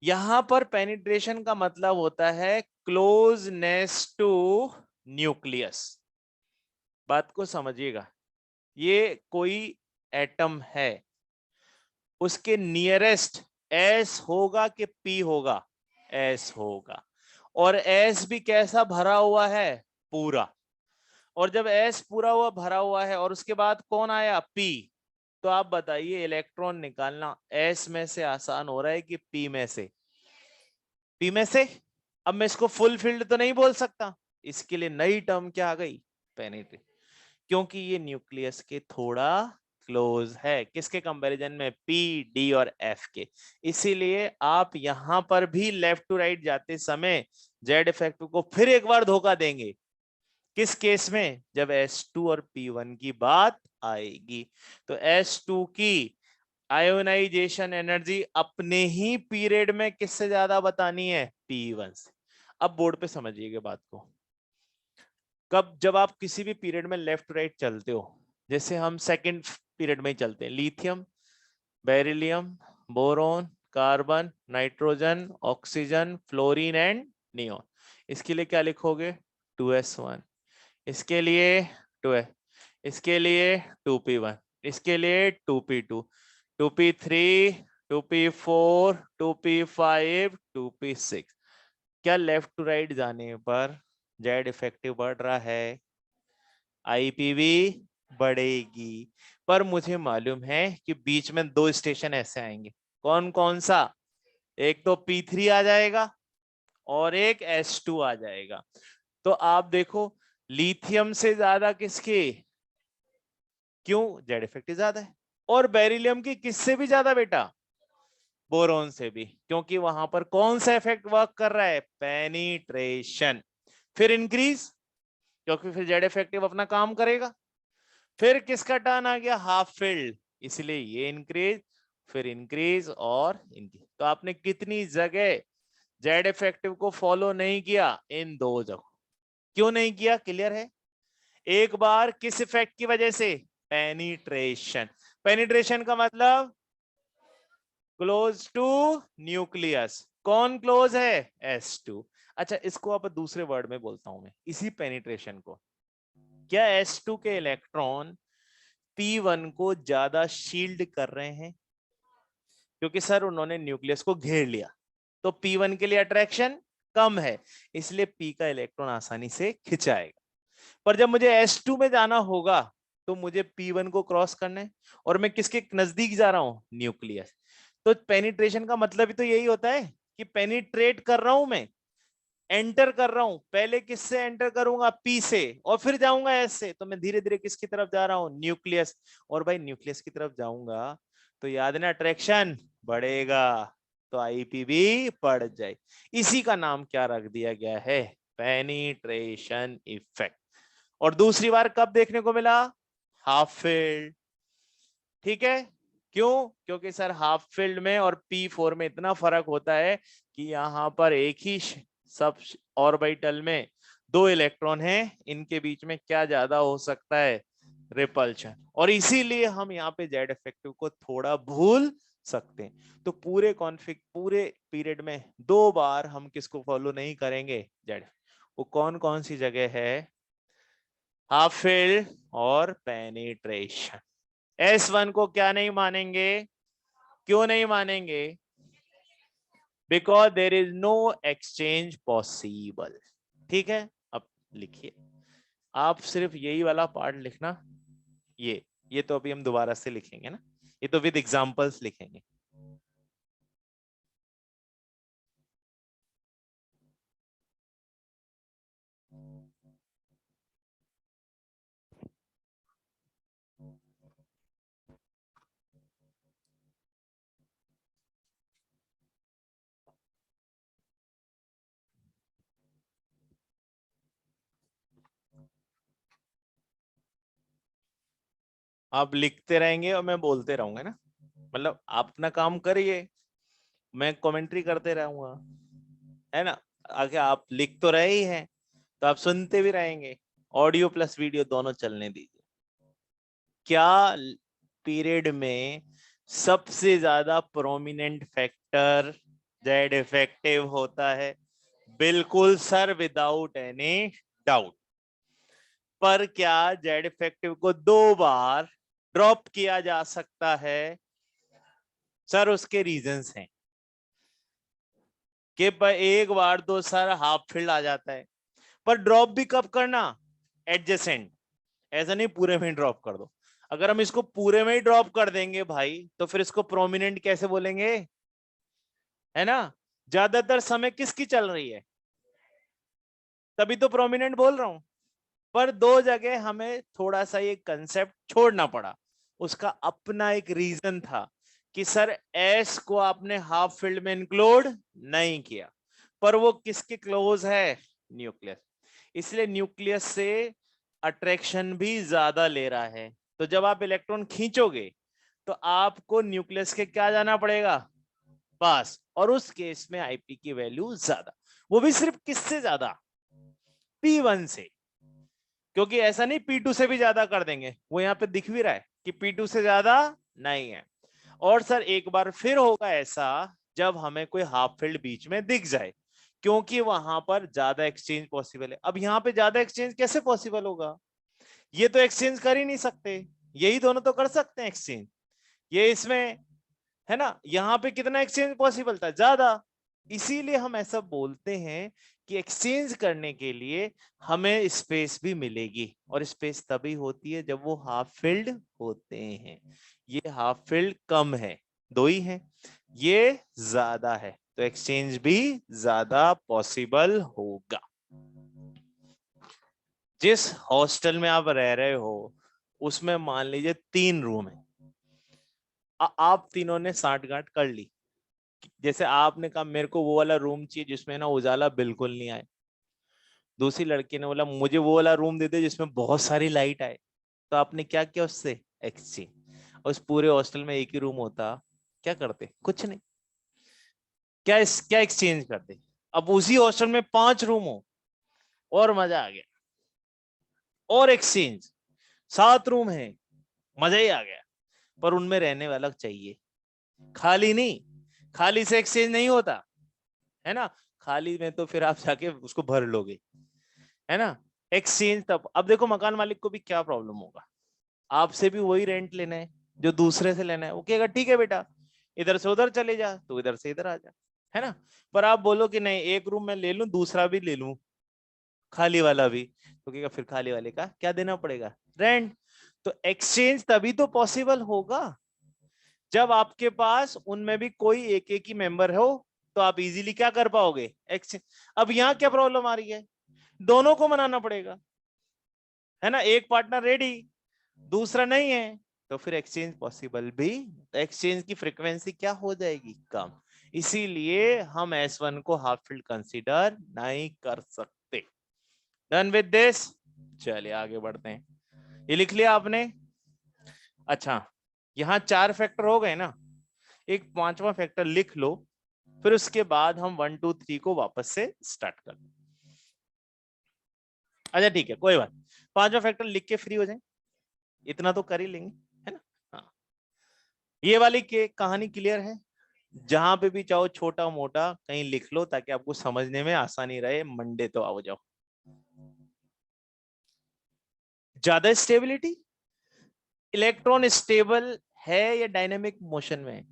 यहां पर पेनिट्रेशन का मतलब होता है क्लोजनेस टू न्यूक्लियस। बात को समझिएगा, ये कोई एटम है, उसके नियरेस्ट एस होगा कि पी होगा? एस होगा। और एस भी कैसा भरा हुआ है? पूरा। और जब एस पूरा हुआ भरा हुआ है और उसके बाद कौन आया? पी। तो आप बताइए इलेक्ट्रॉन निकालना एस में से आसान हो रहा है कि पी में से? पी में से। अब मैं इसको फुल फील्ड तो नहीं बोल सकता, इसके लिए नई टर्म क्या आ गई? पेनिट्रेट। क्योंकि ये न्यूक्लियस के थोड़ा क्लोज है, किसके कंपैरिजन में? पी, डी और एफ के। इसीलिए आप यहां पर भी लेफ्ट टू राइट जाते समय जेड इफेक्टिव को फिर एक बार धोखा देंगे। किस केस में? जब S2 और P1 की बात आएगी। तो S2 की आयोनाइजेशन एनर्जी अपने ही पीरियड में किससे ज्यादा बतानी है? P1 से। अब बोर्ड पे समझिएगा बात को। कब? जब आप किसी भी पीरियड में लेफ्ट राइट चलते हो, जैसे हम सेकंड पीरियड में ही चलते हैं, lithium, beryllium, boron, carbon, nitrogen, oxygen, fluorine and neon. इसके लिए क्या लिखोगे? 2s1। इसके लिए 2 है, इसके लिए 2p1, इसके लिए 2p2, 2p3, 2p4, 2p5, 2p6। क्या लेफ्ट टू राइट जाने पर जेड इफेक्टिव बढ़ रहा है? आईपीवी बढ़ेगी। पर मुझे मालूम है कि बीच में दो स्टेशन ऐसे आएंगे। कौन कौन सा? एक तो P3 आ जाएगा और एक S2 आ जाएगा। तो आप देखो लिथियम से ज्यादा किसके? क्यों? जेड इफेक्टिव ज्यादा है। और बेरिलियम की किससे भी ज्यादा बेटा? बोरोन से भी। क्योंकि वहां पर कौन सा इफेक्ट वर्क कर रहा है? पेनिट्रेशन। फिर इंक्रीज, क्योंकि फिर जेड इफेक्टिव अपना काम करेगा। फिर किसका टर्न आ गया? Half filled. इसलिए ये इंक्रीज, फिर इंक्रीज और इंक्रीज। तो आपने कितनी जगह जेड इफेक्टिव को फॉलो नहीं किया? इन दो जगह। क्यों नहीं किया? क्लियर है? एक बार किस इफेक्ट की वजह से? पेनिट्रेशन। पेनिट्रेशन का मतलब क्लोज टू न्यूक्लियस। कौन क्लोज है? S2। अच्छा, इसको अब दूसरे वर्ड में बोलता हूं मैं, इसी पेनिट्रेशन को। क्या S2 के इलेक्ट्रॉन P1 को ज्यादा शील्ड कर रहे हैं? क्योंकि सर उन्होंने न्यूक्लियस को घेर लिया, तो P1 के लिए अट्रैक्शन कम है, इसलिए P का इलेक्ट्रॉन आसानी से खिंचाएगा। पर जब मुझे S2 में जाना होगा तो मुझे P1 को क्रॉस करना है, और मैं किसके नजदीक जा रहा हूं? न्यूक्लियस। तो पेनिट्रेशन का मतलब ही तो यही होता है कि पेनिट्रेट कर रहा हूं मैं, एंटर कर रहा हूं। पहले किससे एंटर करूंगा? P से, और फिर जाऊंगा S से। तो मैं धीरे धीरे किसकी तरफ जा रहा हूं? न्यूक्लियस। और भाई न्यूक्लियस की तरफ जाऊंगा तो याद ना, अट्रैक्शन बढ़ेगा, तो आईपीवी बढ़ जाए। इसी का नाम क्या रख दिया गया है? Penetration effect. और दूसरी बार कब देखने को मिला? Half field. ठीक है? क्यों? क्योंकि सर हाफ फील्ड में और P4 में इतना फर्क होता है कि यहां पर एक ही सब ऑर्बिटल में दो इलेक्ट्रॉन हैं, इनके बीच में क्या ज्यादा हो सकता है? रिपल्शन। और इसीलिए हम यहाँ पे जेड इफेक्टिव को थोड़ा भूल सकते हैं। तो पूरे कॉन्फ्लिक्ट, पूरे पीरियड में दो बार हम किसको फॉलो नहीं करेंगे? जेड। वो कौन कौन सी जगह है? हाफ फील्ड और पेनिट्रेशन। S1 को क्या नहीं मानेंगे? क्यों नहीं मानेंगे? Because there is no exchange possible. ठीक है? अब लिखिए, आप सिर्फ यही वाला पार्ट लिखना। ये तो अभी हम दोबारा से लिखेंगे ना, ये तो विद एग्जांपल्स लिखेंगे। आप लिखते रहेंगे और मैं बोलते रहूंगा ना, मतलब आप अपना काम करिए, मैं कमेंट्री करते रहूंगा, है ना? आगे आप लिख तो रहे ही हैं, तो आप सुनते भी रहेंगे। ऑडियो प्लस वीडियो दोनों चलने दीजिए। क्या पीरियड में सबसे ज्यादा प्रोमिनेंट फैक्टर जेड इफेक्टिव होता है? बिल्कुल सर, विदाउट एनी डाउट। पर क्या जेड इफेक्टिव को दो बार ड्रॉप किया जा सकता है? सर उसके रीजंस हैं कि एक बार तो सर हाफ फील्ड आ जाता है, पर ड्रॉप भी कब करना, एडजेसेंट, ऐसा नहीं पूरे में ड्रॉप कर दो। अगर हम इसको पूरे में ही ड्रॉप कर देंगे भाई तो फिर इसको प्रोमिनेंट कैसे बोलेंगे, है ना। ज्यादातर समय किसकी चल रही है, तभी तो प्रोमिनेंट बोल रहा हूं। पर दो जगह हमें थोड़ा सा ये कंसेप्ट छोड़ना पड़ा, उसका अपना एक रीजन था कि सर एस को आपने हाफ फील्ड में इंक्लूड नहीं किया, पर वो किसके क्लोज है, न्यूक्लियस, इसलिए न्यूक्लियस से अट्रैक्शन भी ज्यादा ले रहा है। तो जब आप इलेक्ट्रॉन खींचोगे तो आपको न्यूक्लियस के क्या जाना पड़ेगा, पास, और उस केस में आईपी की वैल्यू ज्यादा, वो भी सिर्फ किससे ज्यादा, P1 से, क्योंकि ऐसा नहीं P2 से भी ज्यादा कर देंगे, वो यहाँ पे दिख भी रहा है कि P2 से ज्यादा नहीं है। और सर एक बार फिर होगा ऐसा जब हमें कोई हाफ फील्ड बीच में दिख जाए, क्योंकि वहां पर ज्यादा एक्सचेंज पॉसिबल है। अब यहाँ पे ज्यादा एक्सचेंज कैसे पॉसिबल होगा, ये तो एक्सचेंज कर ही नहीं सकते, यही दोनों तो कर सकते हैं एक्सचेंज, ये इसमें है ना। यहाँ पे कितना एक्सचेंज पॉसिबल था, ज्यादा, इसीलिए हम ऐसा बोलते हैं कि एक्सचेंज करने के लिए हमें स्पेस भी मिलेगी, और स्पेस तभी होती है जब वो हाफ फिल्ड होते हैं। ये हाफ फिल्ड कम है, दो ही है, ये ज्यादा है, तो एक्सचेंज भी ज्यादा पॉसिबल होगा। जिस हॉस्टल में आप रह रहे हो उसमें मान लीजिए 3 रूम है, आप तीनों ने साठगांठ कर ली, जैसे आपने कहा मेरे को वो वाला रूम चाहिए जिसमें ना उजाला बिल्कुल नहीं आए, दूसरी लड़की ने बोला मुझे वो वाला रूम दे दे जिसमें बहुत सारी लाइट आए, तो आपने क्या किया उससे, एक्सचेंज। उस पूरे हॉस्टल में एक ही रूम होता, क्या करते, कुछ नहीं, क्या एक्सचेंज करते। अब उसी हॉस्टल में 5 रूम हो, और मजा आ गया, और एक्सचेंज, 7 रूम है, मजा ही आ गया, पर उनमें रहने वाला चाहिए, खाली नहीं, खाली से एक्सचेंज नहीं होता, है ना, खाली में तो फिर आप जाके उसको भर लोगे, है ना। एक्सचेंज तब, अब देखो मकान मालिक को भी क्या प्रॉब्लम होगा, आपसे भी वही रेंट लेना है जो दूसरे से लेना है, वो कहेगा ठीक है बेटा इधर से उधर चले जा, तो इधर से इधर आ जा, है ना। पर आप बोलो कि नहीं एक रूम मैं ले लूं दूसरा भी ले लूं, खाली वाला भी, तो कहेगा फिर खाली वाले का क्या देना पड़ेगा, रेंट। तो एक्सचेंज तभी तो पॉसिबल होगा जब आपके पास उनमें भी कोई एक एक ही मेंबर हो, तो आप इजीली क्या कर पाओगे, एक्सचेंज। अब यहाँ क्या प्रॉब्लम आ रही है, दोनों को मनाना पड़ेगा, है ना, एक पार्टनर रेडी दूसरा नहीं है, तो फिर एक्सचेंज पॉसिबल भी, तो एक्सचेंज की फ्रीक्वेंसी क्या हो जाएगी, कम, इसीलिए हम S1 को हाफ फील्ड कंसीडर नहीं कर सकते। डन विद दिस, चलिए आगे बढ़ते हैं, ये लिख लिया आपने। अच्छा, यहाँ 4 फैक्टर हो गए ना, एक 5वां फैक्टर लिख लो, फिर उसके बाद हम 1 2 3 को वापस से स्टार्ट कर। अच्छा ठीक है कोई बात, 5वां फैक्टर लिख के फ्री हो जाए, इतना तो कर ही लेंगे, है ना। हाँ, ये वाली के कहानी क्लियर है, जहां पे भी चाहो छोटा मोटा कहीं लिख लो ताकि आपको समझने में आसानी रहे, मंडे तो आओ जाओ। ज्यादा स्टेबिलिटी, इलेक्ट्रॉन स्टेबल है या डायनेमिक मोशन में,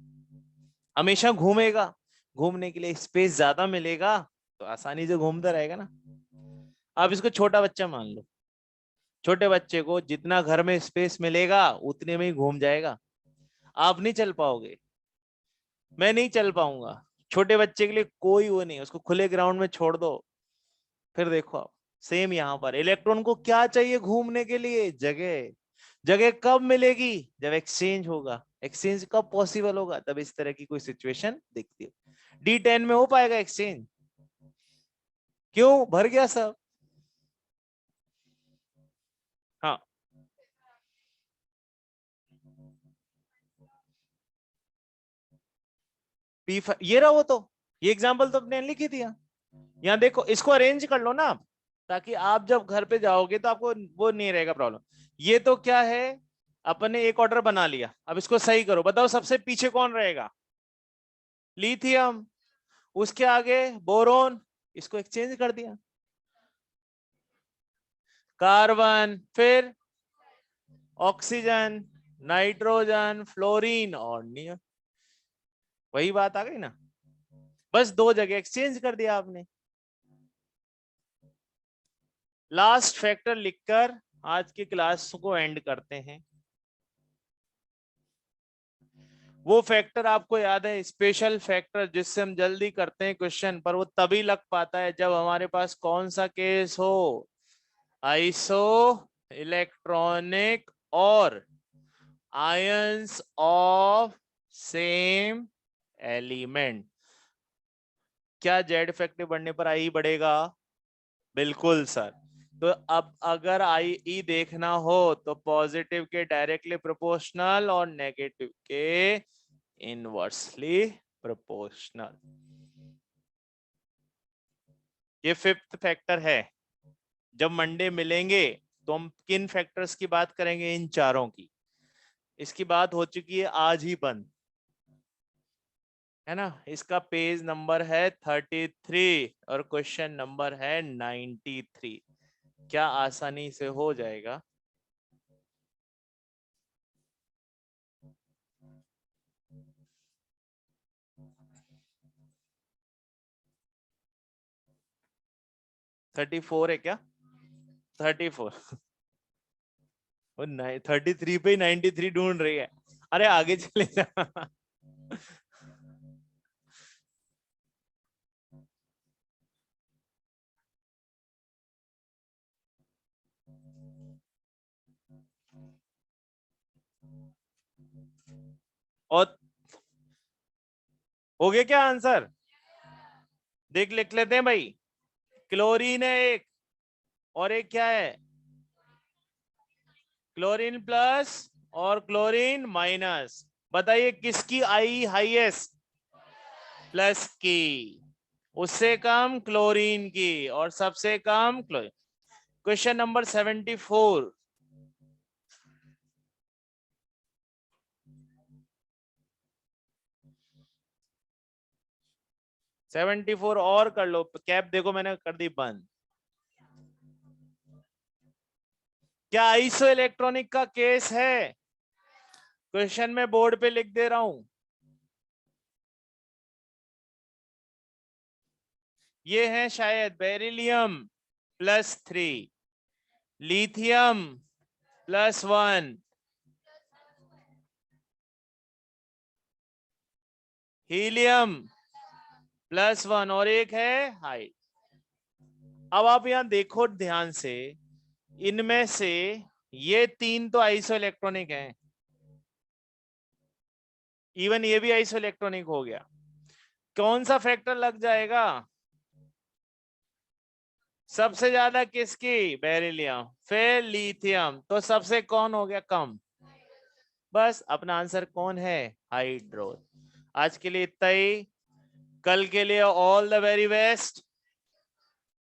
हमेशा घूमेगा, घूमने के लिए स्पेस ज्यादा मिलेगा तो आसानी से घूमता रहेगा ना। आप इसको छोटा बच्चा मान लो, छोटे बच्चे को जितना घर में स्पेस मिलेगा उतने में ही घूम जाएगा, आप नहीं चल पाओगे, मैं नहीं चल पाऊंगा, छोटे बच्चे के लिए कोई वो नहीं, उसको खुले ग्राउंड में छोड़ दो, फिर देखो आप। सेम यहाँ पर इलेक्ट्रॉन को क्या चाहिए घूमने के लिए, जगह, जगह कब मिलेगी, जब एक्सचेंज होगा, एक्सचेंज कब पॉसिबल होगा, तब इस तरह की कोई सिचुएशन दिखती है। D10 में हो पाएगा एक्सचेंज, क्यों भर गया सब। हाँ, P5 ये रहा, वो तो ये एग्जांपल तो अपने लिख ही दिया। यहाँ देखो इसको अरेंज कर लो ना आप, ताकि आप जब घर पे जाओगे तो आपको वो नहीं रहेगा प्रॉब्लम। ये तो क्या है, अपने एक ऑर्डर बना लिया, अब इसको सही करो, बताओ सबसे पीछे कौन रहेगा, लिथियम, उसके आगे बोरोन, इसको एक्सचेंज कर दिया, कार्बन, फिर ऑक्सीजन, नाइट्रोजन, फ्लोरीन और नियन, वही बात आ गई ना, बस दो जगह एक्सचेंज कर दिया आपने। लास्ट फैक्टर लिखकर आज की क्लास को एंड करते हैं। वो फैक्टर आपको याद है, स्पेशल फैक्टर, जिससे हम जल्दी करते हैं क्वेश्चन, पर वो तभी लग पाता है जब हमारे पास कौन सा केस हो, आइसो इलेक्ट्रॉनिक और आयंस ऑफ सेम एलिमेंट। क्या जेड इफेक्टिव बढ़ने पर आई बढ़ेगा? बिल्कुल सर। तो अब अगर आई ई देखना हो तो पॉजिटिव के डायरेक्टली प्रोपोर्शनल और नेगेटिव के इनवर्सली प्रोपोर्शनल। ये फिफ्थ फैक्टर है। जब मंडे मिलेंगे तो हम किन फैक्टर्स की बात करेंगे? इन चारों की। इसकी बात हो चुकी है आज ही बंद, है ना। इसका पेज नंबर है 33 और क्वेश्चन नंबर है 93। क्या आसानी से हो जाएगा? थर्टी फोर है क्या? 34। वो 33 पे 93 ढूंढ रही है। अरे आगे चले जा। और हो गया क्या आंसर? देख लिख लेते हैं भाई। क्लोरीन है एक, और एक क्या है? क्लोरीन प्लस और क्लोरीन माइनस। बताइए किसकी आई हाईएस्ट? प्लस की। उससे कम क्लोरीन की और सबसे कम क्लोरीन। Question number 74। 74 और कर लो। कैप देखो मैंने कर दी बंद। क्या आइसो इलेक्ट्रॉनिक का केस है? क्वेश्चन में बोर्ड पे लिख दे रहा हूं। ये है शायद बेरिलियम +3, लिथियम +1, हीलियम +1 और एक है हाइड। अब आप यहां देखो ध्यान से, इनमें से ये तीन तो आइसो इलेक्ट्रॉनिक हैं, इवन ये भी आइसो इलेक्ट्रॉनिक हो गया। कौन सा फैक्टर लग जाएगा सबसे ज्यादा? किसकी? बेरिलियम, फिर लिथियम, तो सबसे कौन हो गया कम? बस अपना आंसर कौन है? हाइड्रोजन। आज के लिए इतना ही। कल के लिए ऑल द वेरी बेस्ट।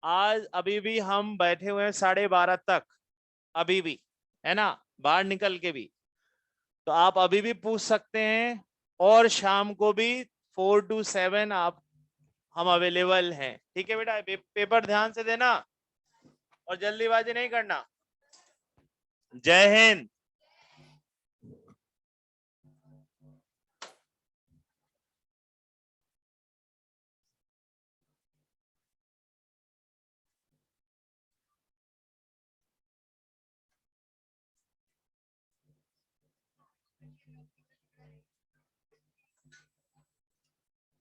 आज अभी भी हम बैठे हुए हैं 12:30 तक, अभी भी, है ना, बाहर निकल के भी। तो आप अभी भी पूछ सकते हैं, और शाम को भी 4 to 7 आप हम अवेलेबल हैं। ठीक है बेटा, पेपर ध्यान से देना और जल्दीबाजी नहीं करना। जय हिंद।